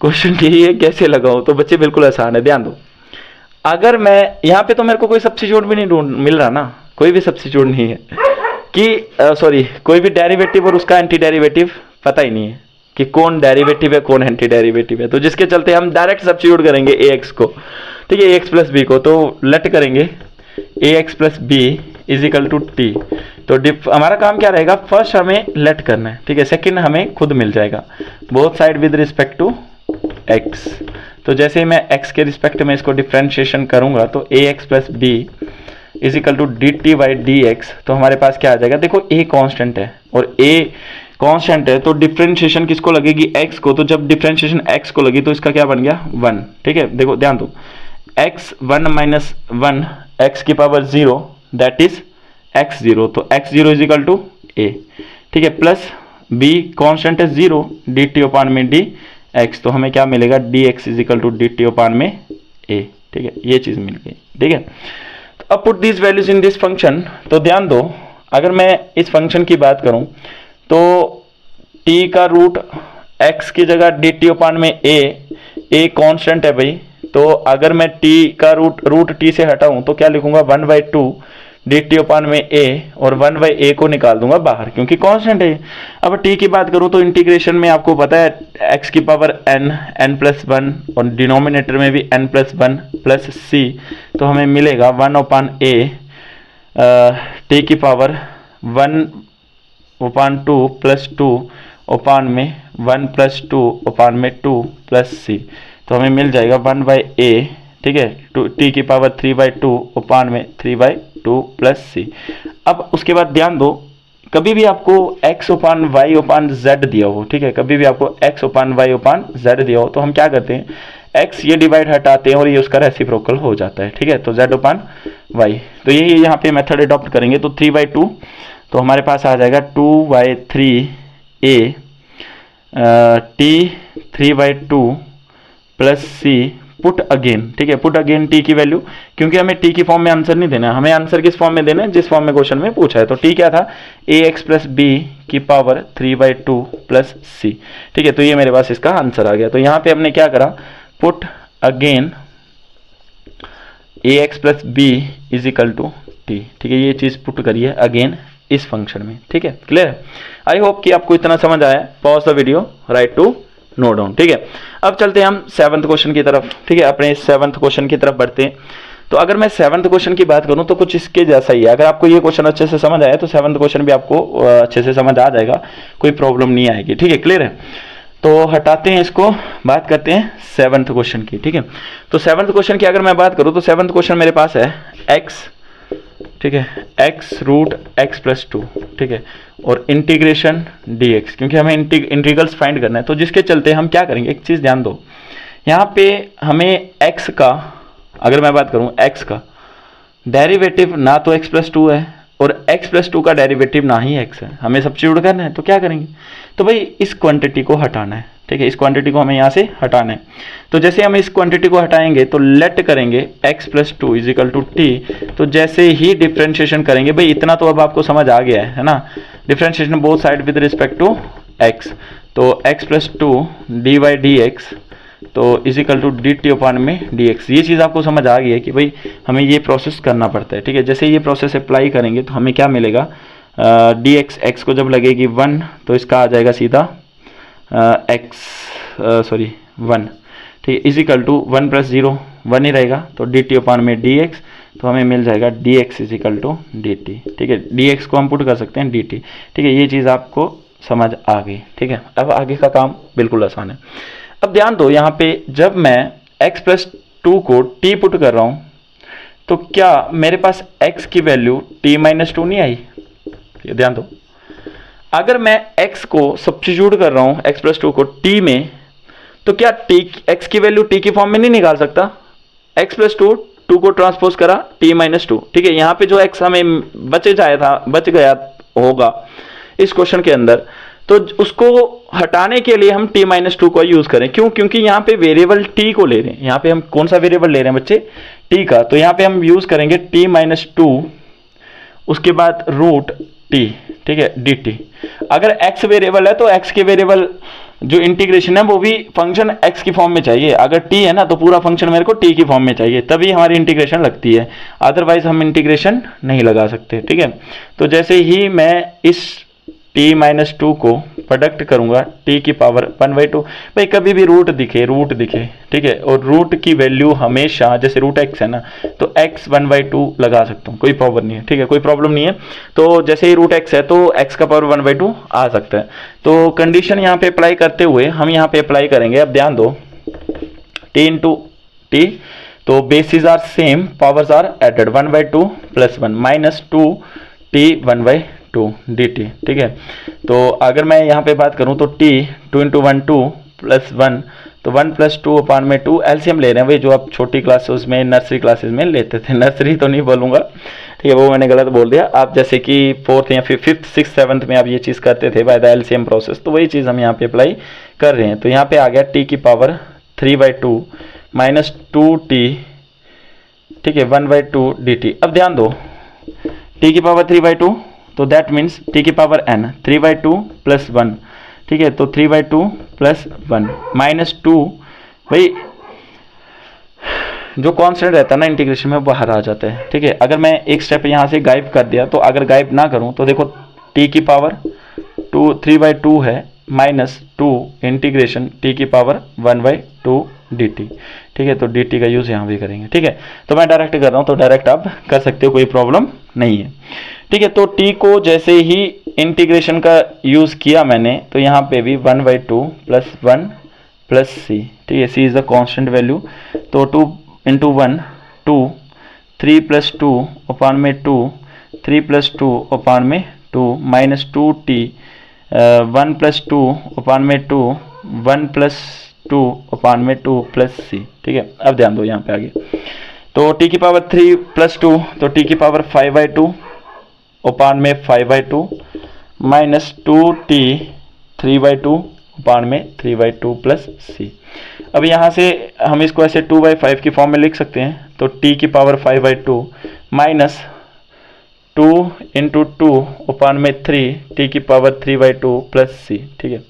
क्वेश्चन यही है कैसे लगाऊं। तो बच्चे बिल्कुल आसान है, ध्यान दो। अगर मैं यहाँ पे, तो मेरे को कोई सब्स्टिट्यूट भी नहीं मिल रहा ना, कोई भी सब्स्टिट्यूट नहीं है कि सॉरी कोई भी डेरिवेटिव और उसका एंटी डेरिवेटिव पता ही नहीं है कि कौन डेरिवेटिव है कौन एंटी डेरिवेटिव है। तो जिसके चलते हम डायरेक्ट सब्स्टिट्यूट करेंगे ax को, ठीक है, ax प्लस b को। तो लेट करेंगे ax plus b is equal to t, तो हमारा काम क्या रहेगा, फर्स्ट हमें लेट करना है, ठीक है, सेकंड हमें खुद मिल जाएगा, both side with respect to x। तो जैसे मैं x के रिस्पेक्ट में इसको डिफ्रेंशिएशन करूंगा तो ax plus b is equal to d t by d x. तो हमारे पास क्या आ जाएगा, देखो a कांस्टेंट है और a कांस्टेंट है, तो डिफ्रेंशिएशन किसको लगेगी, x को, तो जब डिफ्रेंशिएशन x को लगी तो इसका क्या बन गया 1, ठीक है। देखो ध्यान दो, x 1 माइनस 1 x की पावर 0 दैट इज x0, तो x0 is equal to a, ठीक है, प्लस b कांस्टेंट है 0 डी टी ओपान में डी एक्स, तो हमें क्या मिलेगा d x is equal to d t upon में a, ठीक है, ये चीज मिल गई, ठीक है। तो अब put this values in this function. तो ध्यान दो, अगर मैं इस फंक्शन की बात करूं तो t का रूट x की जगह डी टी ओपान में a कांस्टेंट है भाई, तो अगर मैं t का रूट t से हटाऊं तो क्या लिखूंगा 1/2 डी टी ओपान में a और 1/a को निकाल दूंगा बाहर क्योंकि कांस्टेंट है। अब t की बात करूं तो इंटीग्रेशन में आपको पता है x की पावर n प्लस 1 और डिनोमिनेटर में भी n प्लस 1 प्लस c, तो हमें मिलेगा 1/a t की पावर 1/2 प्लस 2 ओपान में 1 प्लस 2 ओपान में 2 प्लस c, तो हमें मिल जाएगा 1/a, ठीक है, t की पावर 3/2 ओपान में 3/2 प्लस c। अब उसके बाद ध्यान दो, कभी भी आपको x ओपान y ओपान z दिया हो, ठीक है, कभी भी आपको x ओपान y ओपान z दिया हो तो हम क्या करते हैं, x ये डिवाइड हटाते हैं और ये उसका रेसिप्रोकल हो जाता है, ठीक है, तो z ओपान y, तो यही यहाँ पे मेथड अडॉप्ट करेंगे तो 3/2, तो हमारे पास आ जाएगा 2/3a t 3/2 plus c put again, ठीक है, पुट अगेन t की वैल्यू, क्योंकि हमें t की फॉर्म में आंसर नहीं देना है, हमें आंसर किस फॉर्म में देना है, जिस फॉर्म में क्वेश्चन में पूछा है। तो t क्या था, ax प्लस b की पावर 3/2 प्लस c, ठीक है, तो ये मेरे पास इसका आंसर आ गया। तो यहाँ पे हमने क्या करा, put again ax plus b is equal to t, ठीक है, ये चीज पुट करिए अगेन इस फंक्शन में, ठीक है, क्लियर है। आई होप कि आपको इतना समझ आया। Pause the video, write to note down, ठीक है। अब चलते हैं हम 7th क्वेश्चन की तरफ, ठीक है, अपने 7th क्वेश्चन की तरफ बढ़ते हैं। तो अगर मैं 7th क्वेश्चन की बात करूं तो कुछ इसके जैसा ही है। अगर आपको ये क्वेश्चन अच्छे से समझ आया तो 7th क्वेश्चन भी आपको अच्छे से समझ आ जाएगा, कोई प्रॉब्लम नहीं आएगी, ठीक है, क्लियर है। तो हटाते हैं इसको, बात करते हैं 7th क्वेश्चन की, ठीक है। तो 7th क्वेश्चन की अगर मैं बात करूं तो 7th क्वेश्चन मेरे पास है x, ठीक है, x रूट x प्लस 2, ठीक है, और इंटीग्रेशन dx, क्योंकि हमें इंटीग्रल्स फाइंड करना है। तो जिसके चलते हम क्या करेंगे, एक चीज ध्यान दो, यहाँ पे हमें x का, अगर मैं बात करूं x का डेरिवेटिव ना तो x प्लस 2 है और x प्लस 2 का डेरिवेटिव ना ही x है, हमें सब्स्टिट्यूट करना है। तो क्या करेंगे, तो भाई इस क्वांटिटी को हटाना है, ठीक है, इस क्वांटिटी को हमें यहाँ से हटाना है। तो जैसे हम इस क्वांटिटी को हटाएंगे तो लेट करेंगे x plus 2 is equal to t, तो जैसे ही डिफ्रेंशिएशन करेंगे, भाई इतना तो अब आपको समझ आ गया है ना, differentiation both side with respect to x, तो x plus 2 d by d x, तो is equal to d t upon में डी एक्स। ये चीज़ आपको समझ आ गई है कि भाई हमें ये प्रोसेस करना पड़ता है, ठीक है। जैसे ये प्रोसेस अप्लाई करेंगे तो हमें क्या मिलेगा, डी एक्स, एक्स को जब लगेगी 1 तो इसका आ जाएगा सीधा वन, ठीक है, इज इक्वल टू 1 प्लस 0 1 ही रहेगा, तो डी टी ओपान में डी एक्स, तो हमें मिल जाएगा d x is equal to d t, ठीक है, डी एक्स को हम पुट कर सकते हैं डी टी, ठीक है, ये चीज़ आपको समझ आ गई, ठीक है। अब आगे का काम बिल्कुल आसान है। अब ध्यान दो, यहाँ पे जब मैं x प्लस 2 को t पुट कर रहा हूँ तो क्या मेरे पास x की वैल्यू t माइनस 2 नहीं आई, ध्यान दो, अगर मैं x को सब्स्टिट्यूट कर रहा हूँ x प्लस 2 को t में, तो क्या x की वैल्यू t की फॉर्म में नहीं निकाल सकता, x प्लस 2 को ट्रांसपोज करा t माइनस 2, ठीक है, यहाँ पे जो x हमें बच गया होगा इस क्वेश्चन के अंदर, तो उसको हटाने के लिए हम t माइनस 2 को यूज करें, क्यों, क्योंकि यहाँ पे वेरिएबल t को ले रहे हैं, यहाँ पे हम कौन सा वेरिएबल ले रहे हैं बच्चे, t का, तो यहाँ पे हम यूज करेंगे t माइनस 2, उसके बाद रूट t, ठीक है, dt। अगर x वेरिएबल है तो x के वेरिएबल जो इंटीग्रेशन है वो भी फंक्शन x की फॉर्म में चाहिए, अगर t है ना तो पूरा फंक्शन मेरे को t की फॉर्म में चाहिए, तभी हमारी इंटीग्रेशन लगती है, अदरवाइज हम इंटीग्रेशन नहीं लगा सकते, ठीक है। तो जैसे ही मैं इस t-2 को प्रोडक्ट करूंगा t की पावर 1/2। भाई कभी भी रूट दिखे, ठीक है, और रूट की वैल्यू हमेशा, जैसे रूट x है ना, तो x 1/2 लगा सकता हूँ, कोई प्रॉब्लम नहीं है, ठीक है, कोई प्रॉब्लम नहीं है। तो जैसे ही रूट x है तो x का पावर 1/2 आ सकता है। तो कंडीशन यहाँ पे अप्लाई करते हुए हम यहाँ पे अप्लाई करेंगे। अब ध्यान दो, t इंटू टी, तो basis are same, powers are added, 1/2 plus 1 minus 2t 1/2 dt, ठीक है। तो अगर मैं यहाँ पे बात करूँ तो t 2 इंटू 1 2 प्लस 1, तो 1 प्लस 2 अपान में 2, एलसीएम ले रहे हैं भाई, जो आप छोटी क्लासेस में, नर्सरी क्लासेस में लेते थे, नर्सरी तो नहीं बोलूँगा, ठीक है, वो मैंने गलत बोल दिया। आप जैसे कि 4th या फिर 5th 6th 7th में आप ये चीज़ करते थे बाय द एलसीएम प्रोसेस, तो वही चीज़ हम यहाँ पे अप्लाई कर रहे हैं। तो यहाँ पे आ गया t की पावर 3/2 माइनस 2t, ठीक है, 1/2 dt। अब ध्यान दो, t की पावर 3/2, तो दैट मीन्स t की पावर n 3/2 प्लस 1, ठीक है, तो 3/2 प्लस 1 माइनस 2, भाई जो कांस्टेंट रहता है ना इंटीग्रेशन में बाहर आ जाता है, ठीक है। अगर मैं एक स्टेप यहाँ से गायब कर दिया, तो अगर गायब ना करूँ तो देखो t की पावर 3/2 है माइनस 2 इंटीग्रेशन t की पावर 1/2 dt, ठीक है। तो dt का यूज़ यहाँ भी करेंगे, ठीक है। तो मैं डायरेक्ट कर रहा हूँ, तो डायरेक्ट आप कर सकते हो, कोई प्रॉब्लम नहीं है, ठीक है। तो t को जैसे ही इंटीग्रेशन का यूज़ किया मैंने, तो यहाँ पे भी 1/2 प्लस 1 प्लस c, ठीक है, c is the constant value, तो 2 इंटू 1 2, 3 प्लस 2 अपान में 2, 3 प्लस 2 अपान में 2 माइनस 2t, 1 प्लस 2 अपान में 2, 1 प्लस 2 अपान में 2 प्लस c, ठीक है। अब ध्यान दो यहाँ पे आगे, तो t की पावर 3 प्लस 2, तो t की पावर 5/2 अपान में 5/2 माइनस 2t 3/2 अपान में 3/2 प्लस c। अब यहाँ से हम इसको ऐसे 2/5 की फॉर्म में लिख सकते हैं, तो t की पावर 5/2 माइनस 2 इंटू 2 अपान में 3 t की पावर 3/2 प्लस c, ठीक है।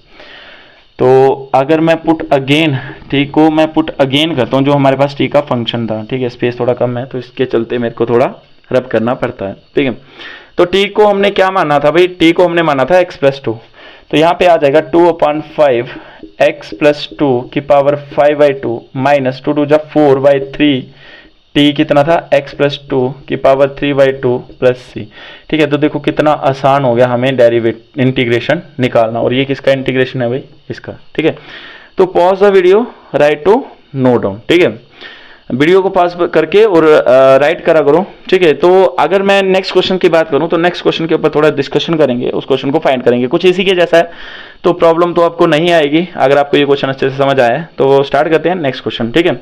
तो अगर मैं पुट अगेन t को मैं पुट अगेन करता हूँ, जो हमारे पास t का फंक्शन था, ठीक है, स्पेस थोड़ा कम है तो इसके चलते मेरे को थोड़ा रब करना पड़ता है, ठीक है। तो t को हमने क्या माना था भाई, t को हमने माना था x प्लस 2, तो यहाँ पे आ जाएगा 2/5 x प्लस 2 की पावर 5/2 माइनस 2 2 जा 4/3 t कितना था x प्लस 2 की पावर 3/2 प्लस c, ठीक है। तो देखो कितना आसान हो गया हमें डेरिवेट इंटीग्रेशन निकालना, और ये किसका इंटीग्रेशन है भाई, इसका, ठीक है। तो pause the video, write to note down, ठीक है, वीडियो को पास करके और राइट करा करो, ठीक है। तो अगर मैं नेक्स्ट क्वेश्चन की बात करूं, तो नेक्स्ट क्वेश्चन के ऊपर थोड़ा डिस्कशन करेंगे, उस क्वेश्चन को फाइंड करेंगे, कुछ इसी के जैसा है, तो प्रॉब्लम तो आपको नहीं आएगी अगर आपको ये क्वेश्चन अच्छे से समझ आया है। तो स्टार्ट करते हैं नेक्स्ट क्वेश्चन, ठीक है।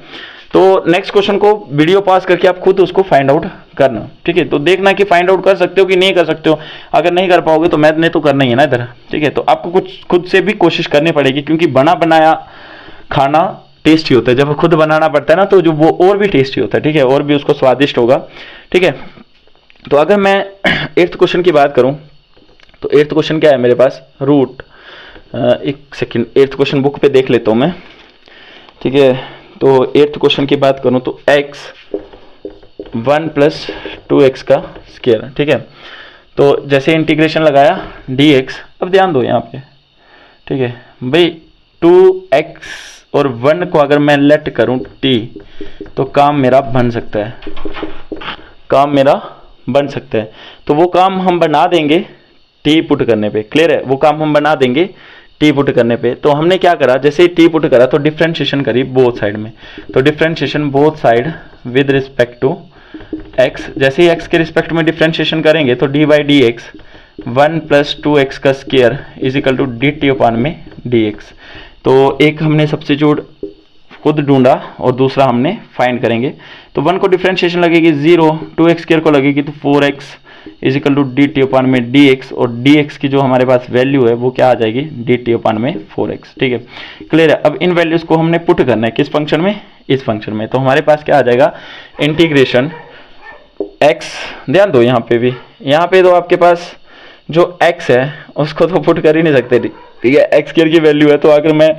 तो नेक्स्ट क्वेश्चन को वीडियो पास करके आप खुद उसको फाइंड आउट करना, ठीक है। तो देखना कि फाइंड आउट कर सकते हो कि नहीं कर सकते हो, अगर नहीं कर पाओगे तो मैंने तो करना ही है ना इधर, ठीक है। तो आपको कुछ खुद से भी कोशिश करनी पड़ेगी, क्योंकि बना बनाया खाना टेस्टी होता है, जब खुद बनाना पड़ता है ना तो जो वो और भी टेस्टी होता है, ठीक है, और भी उसको स्वादिष्ट होगा, ठीक है। तो अगर मैं 8th क्वेश्चन की बात करूं, तो 8th क्वेश्चन क्या है मेरे पास, रूट, एक सेकंड 8th क्वेश्चन बुक पे देख लेता हूं मैं, ठीक है। तो 8th क्वेश्चन की बात करूं तो x 1 प्लस 2x का स्क्वायर, ठीक है। तो जैसे इंटीग्रेशन लगाया dx, अब ध्यान दो यहाँ पे, ठीक है भाई, 2x और 1 को अगर मैं लेट करूं t, तो काम मेरा बन सकता है, काम मेरा बन सकता है। तो वो काम हम बना देंगे t पुट करने पे, क्लियर है, वो काम हम बना देंगे t पुट करने पे। तो हमने क्या करा, जैसे ही t पुट करा तो डिफ्रेंशिएशन करी बोथ साइड में, तो differentiation both side with respect to x, जैसे ही x के रिस्पेक्ट में डिफ्रेंशिएशन करेंगे तो d by d x 1 plus 2x का square is equal to dt upon में dx। तो एक हमने सब्स्टिट्यूट खुद ढूंढा और दूसरा हमने फाइंड करेंगे। तो 1 को डिफरेंशिएशन लगेगी 0, 2x स्क्वायर को लगेगी तो 4x is equal to dt upon में dx, और dx की जो हमारे पास वैल्यू है वो क्या आ जाएगी, dt अपान में 4x, ठीक है, क्लियर है। अब इन वैल्यूज को हमने पुट करना है किस फंक्शन में, इस फंक्शन में। तो हमारे पास क्या आ जाएगा, इंटीग्रेशन x, ध्यान दो यहाँ पे भी, यहाँ पे तो आपके पास जो x है उसको तो पुट कर ही नहीं सकते, ठीक है, एक्स स्क्वायर की वैल्यू है, तो अगर मैं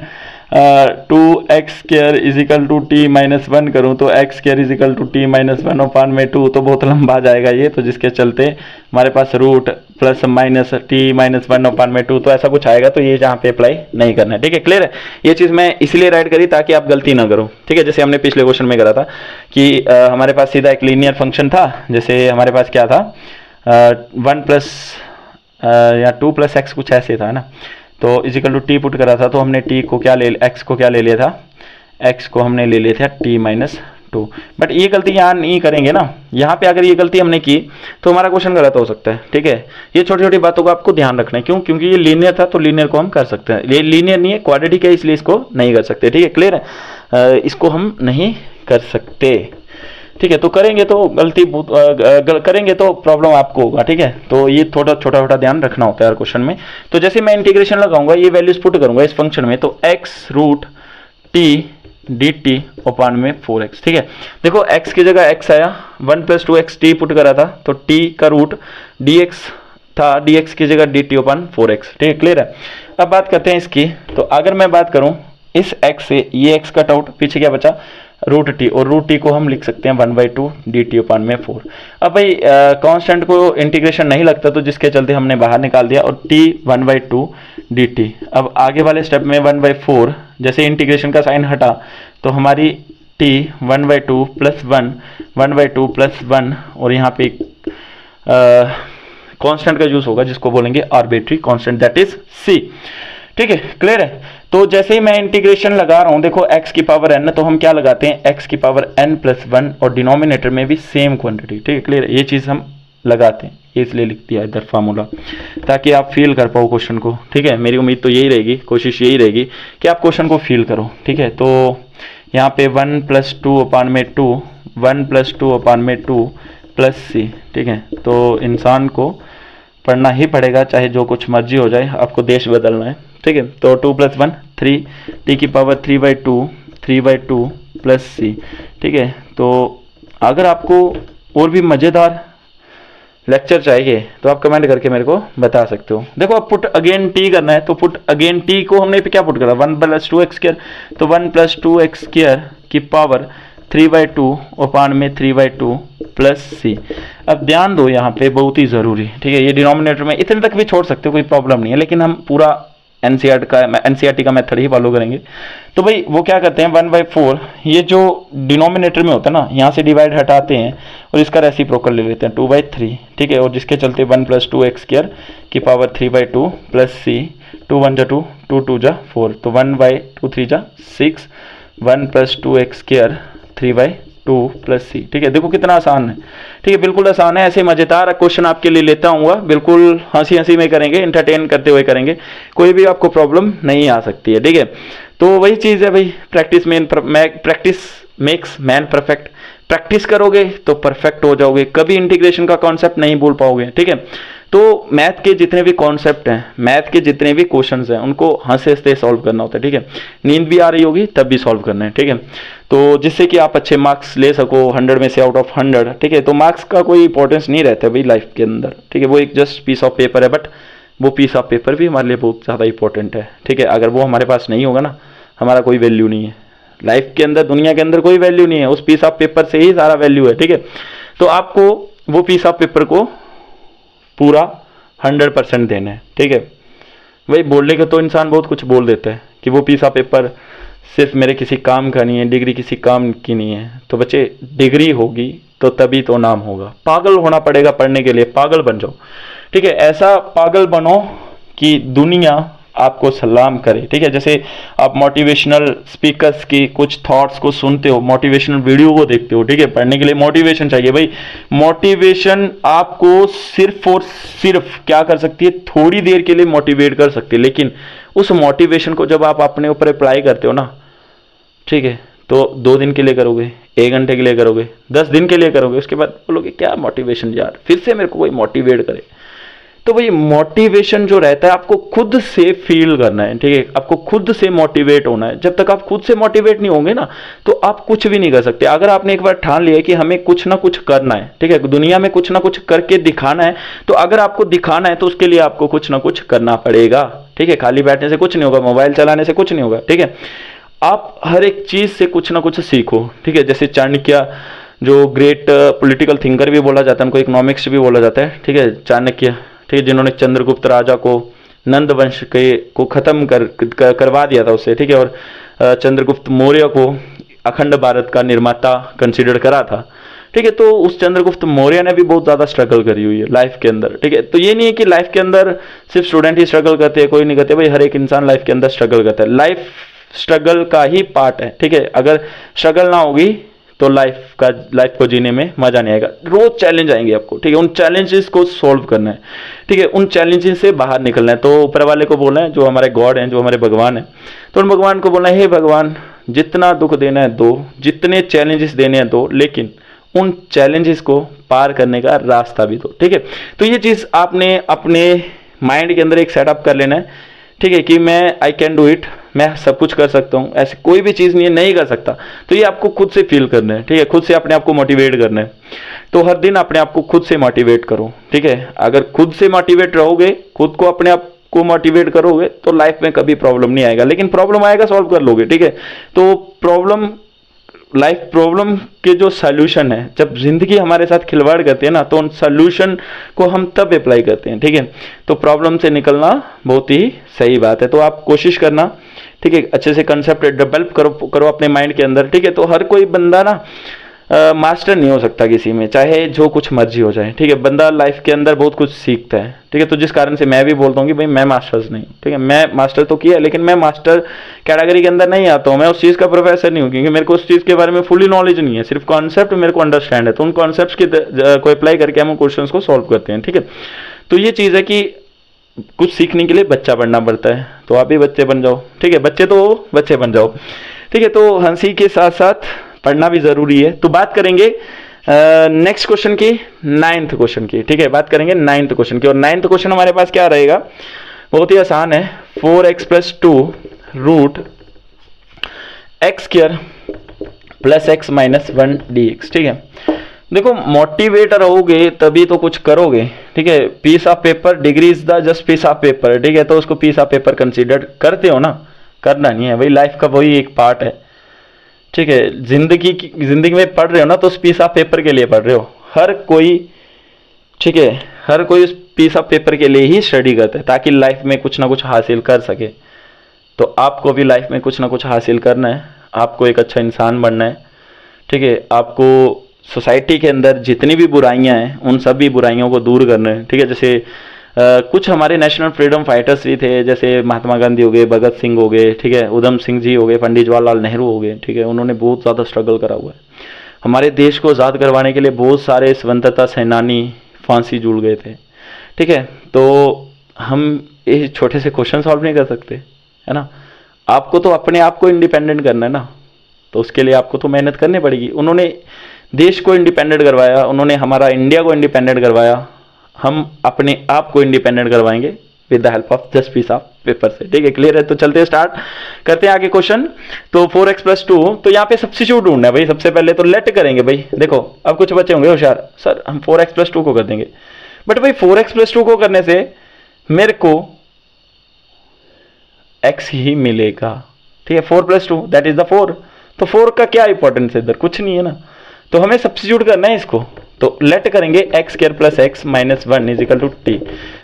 2x square is equal to t minus 1 करूँ तो x square is equal to t minus 1/2, तो बहुत लंबा जाएगा ये, तो जिसके चलते हमारे पास root plus minus t minus 1/2, तो ऐसा कुछ आएगा, तो ये जहाँ पे अप्लाई नहीं करना है। ठीक है, क्लियर है। ये चीज़ मैं इसलिए राइट करी ताकि आप गलती ना करो। ठीक है, जैसे हमने पिछले क्वेश्चन में करा था कि हमारे पास सीधा एक लीनियर फंक्शन था, जैसे हमारे पास क्या था 1 प्लस या 2 प्लस एक्स कुछ ऐसे था ना, तो इजिकल टू टी पुट करा था, तो हमने टी को क्या ले एक्स को क्या ले लिया था, एक्स को हमने ले लिया था टी माइनस 2। बट ये गलती यहाँ नहीं करेंगे ना, यहाँ पे अगर ये गलती हमने की तो हमारा क्वेश्चन गलत हो सकता है। ठीक है, ये छोटी छोटी बातों का आपको ध्यान रखना है। क्यों? क्योंकि ये लीनियर था, तो लीनियर को हम कर सकते हैं, ये लीनियर नहीं है, क्वाड्रेटिक है, इसलिए इसको नहीं कर सकते। ठीक है, क्लियर है, इसको हम नहीं कर सकते। ठीक है, तो करेंगे तो गलती करेंगे तो प्रॉब्लम आपको होगा। ठीक है, तो ये थोड़ा छोटा छोटा ध्यान रखना होता है हर क्वेश्चन में। तो जैसे मैं इंटीग्रेशन लगाऊंगा, ये वैल्यूज पुट करूंगा इस फंक्शन में, तो x root t d t upon में 4x। ठीक है, देखो x की जगह x आया, 1 प्लस 2x t पुट करा था, तो t का रूट dx था, dx की जगह dt ओपान 4x। ठीक है, क्लियर है। अब बात करते हैं इसकी, तो अगर मैं बात करूं इस x से, ये x कट आउट, पीछे क्या बचा रूट टी, और रूट टी को हम लिख सकते हैं 1/2 डी टी ओपान में 4। अब भाई कांस्टेंट को इंटीग्रेशन नहीं लगता, तो जिसके चलते हमने बाहर निकाल दिया, और टी 1/2 डी टी। अब आगे वाले स्टेप में 1/4, जैसे इंटीग्रेशन का साइन हटा तो हमारी टी 1/2 प्लस 1, 1/2 प्लस 1, और यहाँ पे कांस्टेंट का यूज होगा जिसको बोलेंगे arbitrary constant, that is c. ठीक है, क्लियर है। तो जैसे ही मैं इंटीग्रेशन लगा रहा हूं, देखो x की पावर n, तो हम क्या लगाते हैं x की पावर n प्लस 1, और डिनोमिनेटर में भी सेम क्वांटिटी। ठीक है, क्लियर है, ये चीज हम लगाते हैं, इसलिए लिख दिया इधर फार्मूला, ताकि आप फील कर पाओ क्वेश्चन को। ठीक है, मेरी उम्मीद तो यही रहेगी, कोशिश यही रहेगी कि आप क्वेश्चन को फील करो। ठीक है, तो यहाँ पे 1 प्लस 2 ओपान में 2, 1 प्लस 2 ओपान में 2 प्लस सी। ठीक है, तो इंसान को पढ़ना ही पड़ेगा, चाहे जो कुछ मर्जी हो जाए, आपको देश बदलना है। ठीक है, तो 2 प्लस 1 3, टी की पावर 3/2 प्लस सी। ठीक है, तो अगर आपको और भी मज़ेदार लेक्चर चाहिए तो आप कमेंट करके मेरे को बता सकते हो। देखो, अब पुट अगेन टी करना है, तो पुट अगेन टी को हमने क्या पुट करा 1 प्लस 2x स्क्वायर, तो 1 प्लस 2x स्क्वायर की पावर 3/2 ओपान में 3/2 प्लस सी। अब ध्यान दो, यहाँ पे बहुत ही जरूरी। ठीक है, ये डिनोमिनेटर में इतने तक भी छोड़ सकते हो, कोई प्रॉब्लम नहीं है, लेकिन हम पूरा एनसीईआरटी का मेथड ही फॉलो करेंगे। तो भाई वो क्या करते हैं 1/4, ये जो डिनोमिनेटर में होता है ना, यहाँ से डिवाइड हटाते हैं और इसका रेसिप्रोकल ले लेते हैं 2/3। ठीक है, और जिसके चलते 1 प्लस 2x स्क्वायर की पावर 3/2 प्लस सी, 2 1 जा 2, 2 2 जा 4, तो 1/2 3 जा 6, 1 plus 2x square 3/2 plus C. ठीक है, देखो कितना आसान है। ठीक है, बिल्कुल आसान है। ऐसे मजेदार क्वेश्चन आपके लिए लेता हूँ, बिल्कुल हंसी हंसी में करेंगे, इंटरटेन करते हुए करेंगे, कोई भी आपको प्रॉब्लम नहीं आ सकती है। ठीक है, तो वही चीज़ है भाई, practice makes man perfect. Practice करोगे तो परफेक्ट हो जाओगे, कभी इंटीग्रेशन का कॉन्सेप्ट नहीं भूल पाओगे। ठीक है, तो मैथ के जितने भी कॉन्सेप्ट हैं, मैथ के जितने भी क्वेश्चंस हैं, उनको हंसते हंसते सॉल्व करना होता है। ठीक है, नींद भी आ रही होगी तब भी सॉल्व करना है। ठीक है, तो जिससे कि आप अच्छे मार्क्स ले सको 100 में से आउट ऑफ 100। ठीक है, तो मार्क्स का कोई इंपॉर्टेंस नहीं रहता है भाई लाइफ के अंदर। ठीक है, वो एक जस्ट पीस ऑफ पेपर है, बट वो पीस ऑफ पेपर भी हमारे लिए बहुत ज़्यादा इंपॉर्टेंट है। ठीक है, अगर वो हमारे पास नहीं होगा ना, हमारा कोई वैल्यू नहीं है लाइफ के अंदर, दुनिया के अंदर कोई वैल्यू नहीं है, उस पीस ऑफ पेपर से ही सारा वैल्यू है। ठीक है, तो आपको वो पीस ऑफ पेपर को पूरा 100% देना है। ठीक है, भाई बोलने का तो इंसान बहुत कुछ बोल देता है कि वो पीस ऑफ पेपर सिर्फ मेरे किसी काम का नहीं है, डिग्री किसी काम की नहीं है। तो बच्चे, डिग्री होगी तो तभी तो नाम होगा। पागल होना पड़ेगा पढ़ने के लिए, पागल बन जाओ। ठीक है, ऐसा पागल बनो कि दुनिया आपको सलाम करे। ठीक है, जैसे आप मोटिवेशनल स्पीकर्स की कुछ थॉट्स को सुनते हो, मोटिवेशनल वीडियो को देखते हो। ठीक है, पढ़ने के लिए मोटिवेशन चाहिए भाई। मोटिवेशन आपको सिर्फ और सिर्फ क्या कर सकती है, थोड़ी देर के लिए मोटिवेट कर सकती है, लेकिन उस मोटिवेशन को जब आप अपने ऊपर अप्लाई करते हो ना, ठीक है, तो 2 दिन के लिए करोगे, 1 घंटे के लिए करोगे, 10 दिन के लिए करोगे, उसके बाद बोलोगे क्या मोटिवेशन यार, फिर से मेरे को कोई मोटिवेट करे। तो भाई मोटिवेशन जो रहता है आपको खुद से फील करना है, ठीक है, आपको खुद से मोटिवेट होना है। जब तक आप खुद से मोटिवेट नहीं होंगे ना तो आप कुछ भी नहीं कर सकते। अगर आपने एक बार ठान लिया कि हमें कुछ ना कुछ करना है, ठीक है, दुनिया में कुछ ना कुछ करके दिखाना है, तो अगर आपको दिखाना है तो उसके लिए आपको कुछ ना कुछ करना पड़ेगा, ठीक है। खाली बैठने से कुछ नहीं होगा, मोबाइल चलाने से कुछ नहीं होगा, ठीक है। आप हर एक चीज से कुछ ना कुछ सीखो, ठीक है। जैसे चाणक्य जो ग्रेट पॉलिटिकल थिंकर भी बोला जाता है, उनको इकोनॉमिक्स भी बोला जाता है, ठीक है, चाणक्य, ठीक है, जिन्होंने चंद्रगुप्त राजा को नंद वंश के को खत्म करवा दिया था उससे, ठीक है, और चंद्रगुप्त मौर्य को अखंड भारत का निर्माता कंसीडर करा था, ठीक है। तो उस चंद्रगुप्त मौर्य ने भी बहुत ज्यादा स्ट्रगल करी हुई है लाइफ के अंदर, ठीक है। तो ये नहीं है कि लाइफ के अंदर सिर्फ स्टूडेंट ही स्ट्रगल करते हैं, कोई नहीं करते, भाई हर एक इंसान लाइफ के अंदर स्ट्रगल करता है। लाइफ स्ट्रगल का ही पार्ट है, ठीक है। अगर स्ट्रगल ना होगी तो लाइफ को जीने में मजा नहीं आएगा। रोज चैलेंज आएंगे आपको, ठीक है, उन चैलेंजेस को सोल्व करना है, ठीक है, उन चैलेंजेस से बाहर निकलना है। तो ऊपर वाले को बोलना है, जो हमारे गॉड हैं, जो हमारे भगवान हैं, तो उन भगवान को बोलना है, हे भगवान जितना दुख देना है दो, जितने चैलेंजेस देने हैं दो, लेकिन उन चैलेंजेस को पार करने का रास्ता भी दो, ठीक है। तो ये चीज आपने अपने माइंड के अंदर एक सेटअप कर लेना है, ठीक है, कि मैं आई कैन डू इट, मैं सब कुछ कर सकता हूँ, ऐसी कोई भी चीज नहीं कर सकता। तो ये आपको खुद से फील करना है, ठीक है, खुद से अपने आप को मोटिवेट करना है। तो हर दिन अपने आप को खुद से मोटिवेट करो, ठीक है। अगर खुद से मोटिवेट रहोगे, खुद को अपने आप को मोटिवेट करोगे तो लाइफ में कभी प्रॉब्लम नहीं आएगा, लेकिन प्रॉब्लम आएगा सॉल्व कर लोगे, ठीक है। तो लाइफ प्रॉब्लम के जो सॉल्यूशन है, जब जिंदगी हमारे साथ खिलवाड़ करती है ना, तो उन सॉल्यूशन को हम तब अप्लाई करते हैं, ठीक है। तो प्रॉब्लम से निकलना बहुत ही सही बात है। तो आप कोशिश करना, ठीक है, अच्छे से कंसेप्ट डेवलप करो अपने माइंड के अंदर, ठीक है। तो हर कोई बंदा ना मास्टर नहीं हो सकता किसी में, चाहे जो कुछ मर्जी हो जाए, ठीक है। बंदा लाइफ के अंदर बहुत कुछ सीखता है, ठीक है। तो जिस कारण से मैं भी बोलता हूँ कि भाई मैं मास्टर्स नहीं हूँ, ठीक है, मैं मास्टर तो किया लेकिन मैं मास्टर कैटेगरी के अंदर नहीं आता हूँ, मैं उस चीज़ का प्रोफेसर नहीं हूँ, क्योंकि मेरे को उस चीज़ के बारे में फुली नॉलेज नहीं है, सिर्फ कॉन्सेप्ट मेरे को अंडरस्टैंड है। तो उन कॉन्सेप्ट को अप्लाई करके हम क्वेश्चन को सॉल्व करते हैं, ठीक है। तो ये चीज़ है कि कुछ सीखने के लिए बच्चा बनना पड़ता है, तो आप भी बच्चे बन जाओ, ठीक है, बच्चे बन जाओ, ठीक है। तो हंसी के साथ साथ पढ़ना भी जरूरी है। तो बात करेंगे नेक्स्ट क्वेश्चन की, 9th क्वेश्चन की, ठीक है, बात करेंगे 9th क्वेश्चन की। और 9th क्वेश्चन हमारे पास क्या रहेगा, बहुत ही आसान है, 4x + 2 root x square plus x minus 1 dx, ठीक है। देखो मोटिवेट रहोगे तभी तो कुछ करोगे, ठीक है। Piece of paper, degree is the just piece of paper, ठीक है। तो उसको पीस ऑफ पेपर कंसीडर करते हो ना, करना नहीं है भाई, लाइफ का वही एक पार्ट है, ठीक है। जिंदगी में पढ़ रहे हो ना तो उस पीस ऑफ पेपर के लिए पढ़ रहे हो, हर कोई, ठीक है, हर कोई उस पीस ऑफ पेपर के लिए ही स्टडी करता है, ताकि लाइफ में कुछ ना कुछ हासिल कर सके। तो आपको भी लाइफ में कुछ ना कुछ हासिल करना है, आपको एक अच्छा इंसान बनना है, ठीक है। आपको सोसाइटी के अंदर जितनी भी बुराइयां हैं उन सभी बुराइयों को दूर करना है, ठीक है। जैसे कुछ हमारे नेशनल फ्रीडम फाइटर्स भी थे, जैसे महात्मा गांधी हो गए, भगत सिंह हो गए, ठीक है, उधम सिंह जी हो गए, पंडित जवाहरलाल नेहरू हो गए, ठीक है। उन्होंने बहुत ज़्यादा स्ट्रगल करा हुआ है, हमारे देश को आज़ाद करवाने के लिए बहुत सारे स्वतंत्रता सेनानी फांसी झूल गए थे, ठीक है। तो हम ये छोटे से क्वेश्चन सॉल्व नहीं कर सकते, है ना। आपको तो अपने आप को इंडिपेंडेंट करना है ना, तो उसके लिए आपको तो मेहनत करनी पड़ेगी। उन्होंने देश को इंडिपेंडेंट करवाया, उन्होंने हमारा इंडिया को इंडिपेंडेंट करवाया, हम अपने आप को इंडिपेंडेंट करवाएंगे with the help of just piece of paper से, ठीक है। क्लियर है, तो चलते हैं, स्टार्ट करते हैं आगे क्वेश्चन। तो 4x + 2, तो यहाँ पे सब्स्टिट्यूट ढूंढना है भाई। सबसे पहले तो लेट करेंगे भाई, देखो अब कुछ बच्चे होंगे होशियार, सर हम 4x + 2 को कर देंगे, बट भाई 4x + 2 को करने से मेरे को x ही मिलेगा, ठीक है। 4 + 2 दैट इज द 4, तो 4 का क्या इंपॉर्टेंस है इधर, कुछ नहीं है ना, तो हमें सब्स्टिट्यूट करना है इसको। तो लेट करेंगे x² + x माइनस 1 = t।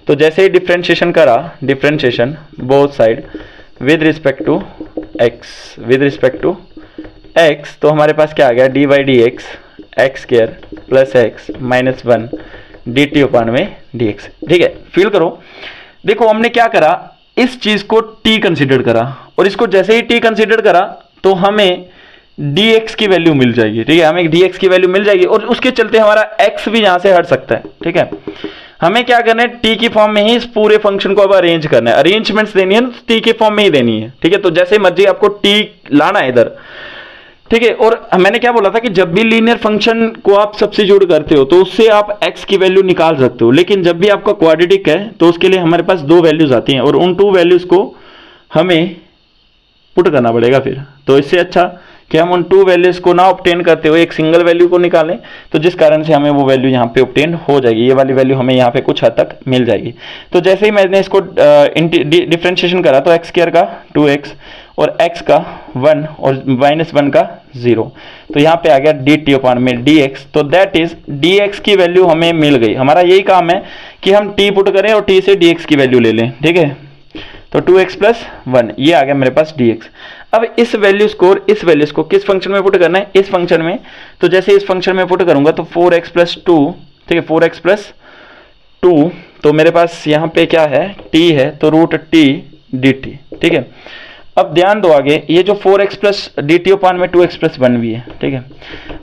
तो जैसे ही डिफ्रेंशिएशन करा, differentiation both side with respect to x, तो हमारे पास क्या आ गया, d/dx x² + x minus 1 dt/dx, ठीक है। फील करो, देखो हमने क्या करा, इस चीज को t कंसीडर करा, और इसको जैसे ही t कंसीडर करा तो हमें dx की वैल्यू मिल जाएगी, ठीक है, हमें dx की वैल्यू मिल जाएगी, और उसके चलते हमारा x भी यहां से हट सकता है, ठीक है। हमें क्या करना है, t की फॉर्म में ही इस पूरे फंक्शन को अब अरेंज करना है, अरेंजमेंट्स देनी है t के फॉर्म में ही देनी है, ठीक है। तो जैसे मर्जी आपको t लाना है इधर, ठीक है। और मैंने क्या बोला था कि जब भी लीनियर फंक्शन को आप सब्स्टिट्यूट करते हो तो उससे आप x की वैल्यू निकाल सकते हो, लेकिन जब भी आपका क्वाड्रेटिक है तो उसके लिए हमारे पास दो वैल्यूज आती हैं और उन टू वैल्यूज को हमें पुट करना पड़ेगा फिर। तो इससे अच्छा कि हम उन टू वैल्यूज को ना ऑब्टेन करते हुए एक सिंगल वैल्यू को निकालें, तो जिस कारण से हमें वो वैल्यू यहाँ पे ऑब्टेन हो जाएगी, ये वाली वैल्यू हमें यहाँ पे कुछ हद तक मिल जाएगी। तो जैसे ही मैंने इसको डिफ्रेंशिएशन करा तो x स्क्वायर का 2x और x का 1 और -1 का 0, तो यहाँ पे आ गया dt अपॉन में dx। तो दैट इज dx की वैल्यू हमें मिल गई। हमारा यही काम है कि हम t पुट करें और t से dx की वैल्यू ले लें, ठीक है। तो 2x प्लस 1 ये आ गया मेरे पास dx। अब इस वैल्यूज को और इस वैल्यूज को किस फंक्शन में पुट करना है, इस फंक्शन में। तो जैसे इस फंक्शन में पुट करूंगा तो 4x प्लस 2, ठीक है, 4x प्लस 2, तो मेरे पास यहाँ पे क्या है, t है, तो रूट t dt, ठीक है। अब ध्यान दो आगे, ये जो 4x प्लस dt अपान में 2x प्लस 1 भी है, ठीक है।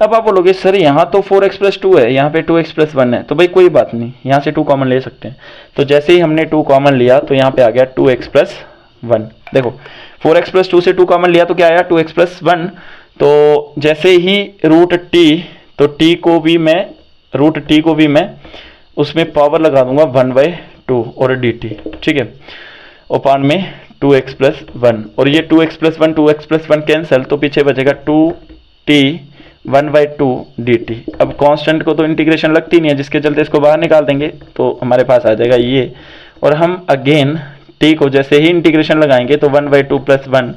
अब आप बोलोगे सर यहाँ तो 4x प्लस 2 है, यहाँ पे 2x प्लस 1 है, तो भाई कोई बात नहीं, यहाँ से 2 कॉमन ले सकते हैं। तो जैसे ही हमने 2 कॉमन लिया तो यहाँ पे आ गया 2x प्लस 1। देखो 4x प्लस 2 से 2 कॉमन लिया तो क्या आया, 2x प्लस 1। तो जैसे ही रूट t, तो t को भी मैं, रूट t को भी मैं उसमें पावर लगा दूंगा 1/2 और dt, ठीक है, अपान में 2x प्लस 1, और ये 2x plus 1 2x plus 1 cancel, तो पीछे बचेगा 2t 1/2 dt। अब कांस्टेंट को तो इंटीग्रेशन लगती नहीं है, जिसके चलते इसको बाहर निकाल देंगे तो हमारे पास आ जाएगा ये। और हम अगेन t को जैसे ही इंटीग्रेशन लगाएंगे तो 1/2 प्लस 1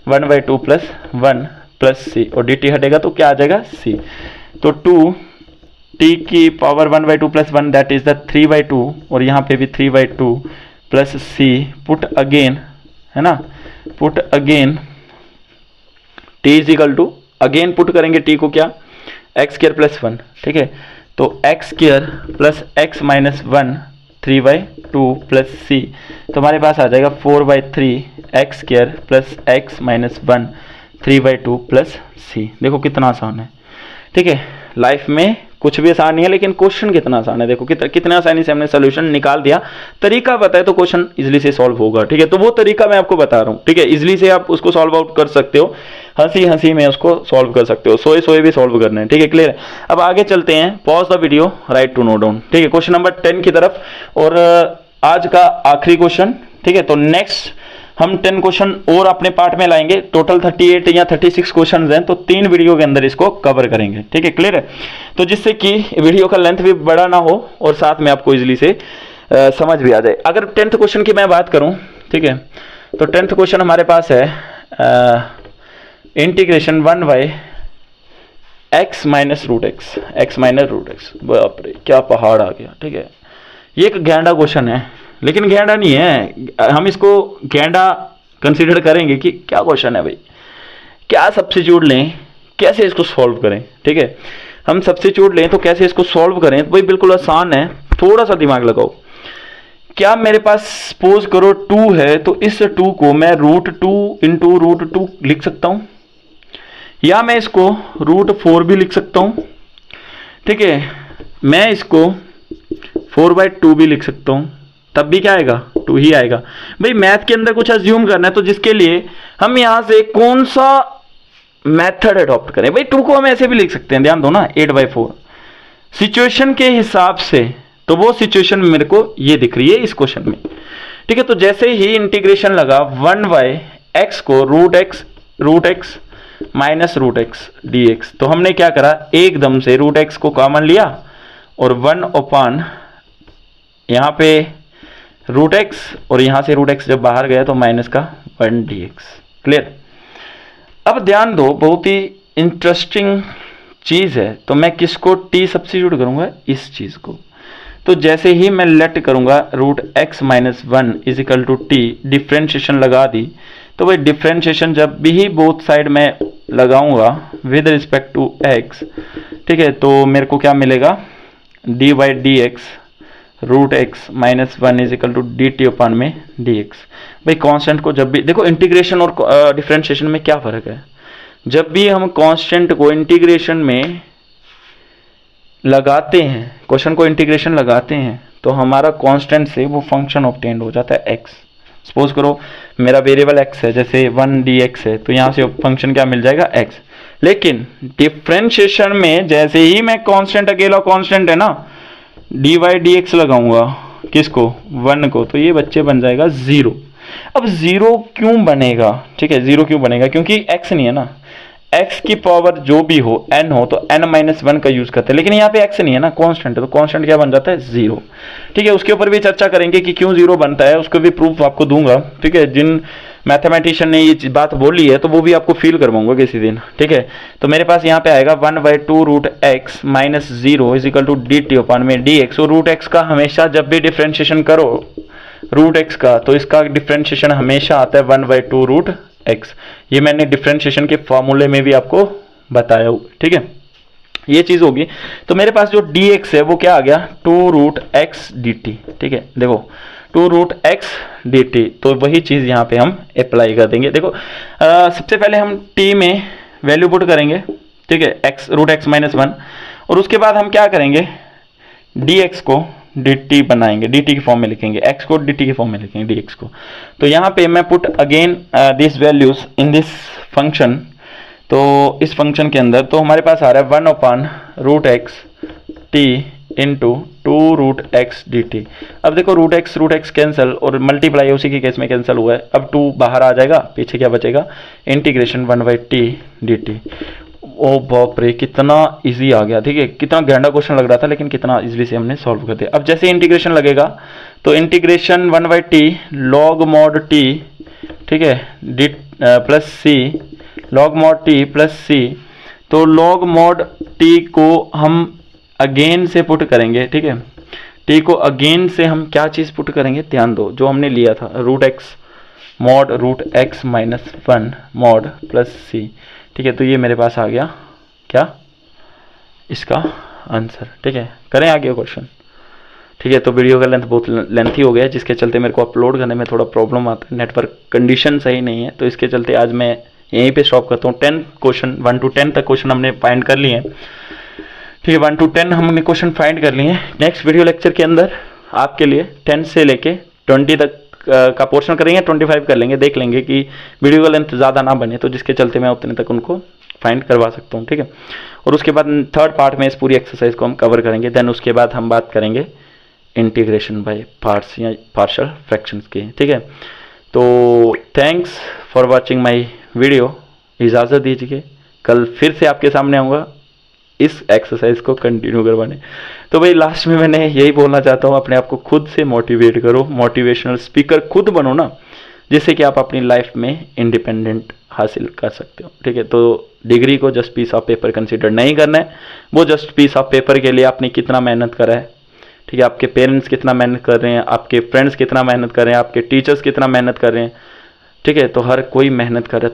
1/2 प्लस 1 प्लस c, और dt हटेगा तो क्या आ जाएगा c। तो 2t की power 1/2 plus 1 that is the 3/2, और यहाँ पे भी 3/2 प्लस c, पुट अगेन, है ना, put again t is equal to, again put करेंगे t को क्या, x स्क्वायर प्लस 1, ठीक है। तो x square plus x minus 1 3/2 plus c, तो हमारे पास आ जाएगा 4/3 x square plus x minus 1 3/2 plus c। देखो कितना आसान है, ठीक है। लाइफ में कुछ भी आसान नहीं है, लेकिन क्वेश्चन कितना आसान है, देखो कितने आसानी से हमने सोल्यूशन निकाल दिया। तरीका बताए तो क्वेश्चन इजीली से सॉल्व होगा, ठीक है। तो वो तरीका मैं आपको बता रहा हूँ, ठीक है, इजीली से आप उसको सॉल्व आउट कर सकते हो, हंसी हंसी में उसको सॉल्व कर सकते हो, सोए सोए भी सॉल्व करने हैं, ठीक है, क्लियर है। अब आगे चलते हैं, pause the video, write to note down, ठीक है, क्वेश्चन नंबर 10 की तरफ, और आज का आखिरी क्वेश्चन, ठीक है। तो नेक्स्ट हम 10 क्वेश्चन और अपने पार्ट में लाएंगे, टोटल 38 या 36 क्वेश्चन हैं, तो 3 वीडियो के अंदर इसको कवर करेंगे, ठीक है, क्लियर है। तो जिससे कि वीडियो का लेंथ भी बड़ा ना हो और साथ में आपको इजीली से समझ भी आ जाए। अगर 10th क्वेश्चन की मैं बात करूं, ठीक है, तो 10th क्वेश्चन हमारे पास है integration 1/x minus root x, x minus root x. बाप रे क्या पहाड़ आ गया, ठीक है। ये एक गैंडा क्वेश्चन है, लेकिन गैंडा नहीं है, हम इसको गैंडा कंसीडर करेंगे कि क्या क्वेश्चन है भाई, क्या सब्स्टिट्यूट लें, कैसे इसको सॉल्व करें, ठीक है। हम सब्स्टिट्यूट लें तो कैसे इसको सॉल्व करें, तो भाई बिल्कुल आसान है, थोड़ा सा दिमाग लगाओ। क्या मेरे पास सपोज करो 2 है, तो इस 2 को मैं √2 इंटू √2 लिख सकता हूं, या मैं इसको √4 भी लिख सकता हूं, ठीक है। मैं इसको 4/2 भी लिख सकता हूं, तब भी क्या आएगा, 2 ही आएगा। भाई मैथ के अंदर कुछ अज्यूम करना है, तो जिसके लिए हम यहां से कौन सा मेथड अडॉप्ट करें। भाई 2 को हम ऐसे भी लिख सकते हैं, ध्यान दो ना, 8/4 सिचुएशन के हिसाब से, तो वो सिचुएशन मेरे को ये दिख रही है इस क्वेश्चन में, ठीक है। तो जैसे ही इंटीग्रेशन लगा 1/x को √x माइनस √x dx, तो हमने क्या करा, एकदम से √x को कॉमन लिया और 1 अपान यहाँ पे √x, और यहाँ से √x जब बाहर गया तो माइनस का 1 dx, क्लियर। अब ध्यान दो, बहुत ही इंटरेस्टिंग चीज है, तो मैं किसको t सब्स्टिट्यूट करूंगा, इस चीज को। तो जैसे ही मैं लेट करूंगा √x minus 1 is equal to t, differentiation लगा दी, तो भाई डिफ्रेंशिएशन जब भी बोथ साइड में लगाऊंगा विद रिस्पेक्ट टू x, ठीक है, तो मेरे को क्या मिलेगा, d/dx √x minus 1 is equal to dt upon में dx। भाई कांस्टेंट को जब भी देखो, इंटीग्रेशन और डिफरेंशिएशन में क्या फर्क है, जब भी हम कांस्टेंट को इंटीग्रेशन में लगाते हैं, क्वेश्चन को इंटीग्रेशन लगाते हैं, तो हमारा कांस्टेंट से वो फंक्शन ऑब्टेन्ड हो जाता है x। सपोज करो मेरा वेरिएबल x है, जैसे 1 dx है, तो यहाँ से फंक्शन क्या मिल जाएगा x, लेकिन डिफ्रेंशिएशन में जैसे ही मैं कांस्टेंट, अकेला कांस्टेंट है ना, dy dx लगाऊंगा किसको, 1 को, तो ये बच्चे बन जाएगा 0। अब 0 क्यों बनेगा, ठीक है, 0 क्यों बनेगा, क्योंकि x नहीं है ना, x की पावर जो भी हो n हो तो n-1 का यूज करते हैं, लेकिन यहाँ पे x नहीं है ना, कांस्टेंट है, तो कांस्टेंट क्या बन जाता है, 0। ठीक है, उसके ऊपर भी चर्चा करेंगे कि क्यों 0 बनता है, उसको भी प्रूफ आपको दूंगा। ठीक है, जिन मैथमेटिशियन ने ये बात बोली है तो वो भी आपको फील करवाऊंगा किसी दिन। ठीक है, तो मेरे पास यहाँ पे आएगा 1/2 root x minus 0 is equal to d t upon में डी एक्स। और रूट एक्स का हमेशा जब भी डिफ्रेंशिएशन करो रूट एक्स का, तो इसका डिफ्रेंशिएशन हमेशा आता है 1/2 रूट एक्स। ये मैंने डिफ्रेंशिएशन के फॉर्मूले में भी आपको बताया हुआ। ठीक है, ये चीज होगी। तो मेरे पास जो dx है वो क्या आ गया, 2 रूट एक्स डी टी। ठीक है, देखो 2 रूट एक्स डी टी, तो वही चीज यहाँ पे हम अप्लाई कर देंगे। देखो सबसे पहले हम t में वैल्यू पुट करेंगे, ठीक है, x रूट एक्स माइनस 1, और उसके बाद हम क्या करेंगे, dx को dt बनाएंगे, dt की फॉर्म में लिखेंगे, x को dt की फॉर्म में लिखेंगे dx को। तो यहाँ पे मैं put again this values in this function, तो इस फंक्शन के अंदर तो हमारे पास आ रहा है 1/√x t into 2 root x d t. अब देखो रूट एक्स कैंसिल और मल्टीप्लाई उसी के केस में कैंसिल हुआ है, अब 2 बाहर आ जाएगा, पीछे क्या बचेगा, इंटीग्रेशन 1/t डी टी। ओ बाप रे, कितना इजी आ गया। ठीक है, कितना गहरा क्वेश्चन लग रहा था, लेकिन कितना इजीली से हमने सॉल्व कर दिया। अब जैसे इंटीग्रेशन लगेगा तो integration 1/t log mod t, ठीक है, डी प्लस सी, लॉग मॉड t प्लस सी। तो लॉग मॉड t को हम अगेन से पुट करेंगे। ठीक है, t को अगेन से हम क्या चीज पुट करेंगे, ध्यान दो, जो हमने लिया था root x mod root x minus 1 mod plus C. ठीक है, तो ये मेरे पास आ गया क्या, इसका आंसर। ठीक है, करें आगे क्वेश्चन। ठीक है, तो वीडियो का लेंथ बहुत लेंथी हो गया है, जिसके चलते मेरे को अपलोड करने में थोड़ा प्रॉब्लम आता है, नेटवर्क कंडीशन सही नहीं है, तो इसके चलते आज मैं यहीं पे स्टॉप करता हूँ। 10 क्वेश्चन 1 to 10 तक क्वेश्चन हमने फाइंड कर लिए हैं। ठीक है, 1 to 10 हमने क्वेश्चन फाइंड कर लिए हैं। नेक्स्ट वीडियो लेक्चर के अंदर आपके लिए 10 से लेके 20 तक का पोर्शन करेंगे, 25 कर लेंगे, देख लेंगे कि वीडियो का लेंथ ज़्यादा ना बने, तो जिसके चलते मैं उतने तक उनको फाइंड करवा सकता हूँ। ठीक है, और उसके बाद थर्ड पार्ट में इस पूरी एक्सरसाइज को हम कवर करेंगे। देन उसके बाद हम बात करेंगे इंटीग्रेशन बाय पार्ट्स या पार्शियल फ्रैक्शंस की। ठीक है, तो thanks for watching my video, इजाज़त दीजिए, कल फिर से आपके सामने आऊँगा इस एक्सरसाइज को कंटिन्यू करवाने। तो भाई लास्ट में मैंने यही बोलना चाहता हूँ, अपने आप को खुद से मोटिवेट करो, मोटिवेशनल स्पीकर खुद बनो ना, जिससे कि आप अपनी लाइफ में इंडिपेंडेंट हासिल कर सकते हो। ठीक है, तो डिग्री को just piece of paper consider नहीं करना है, वो जस्ट पीस ऑफ पेपर के लिए आपने कितना मेहनत करा है, ठीक है, आपके पेरेंट्स कितना मेहनत कर रहे हैं, आपके फ्रेंड्स कितना मेहनत कर रहे हैं, आपके टीचर्स कितना मेहनत कर रहे हैं, ठीक है, तो हर कोई मेहनत कर रहा है। तो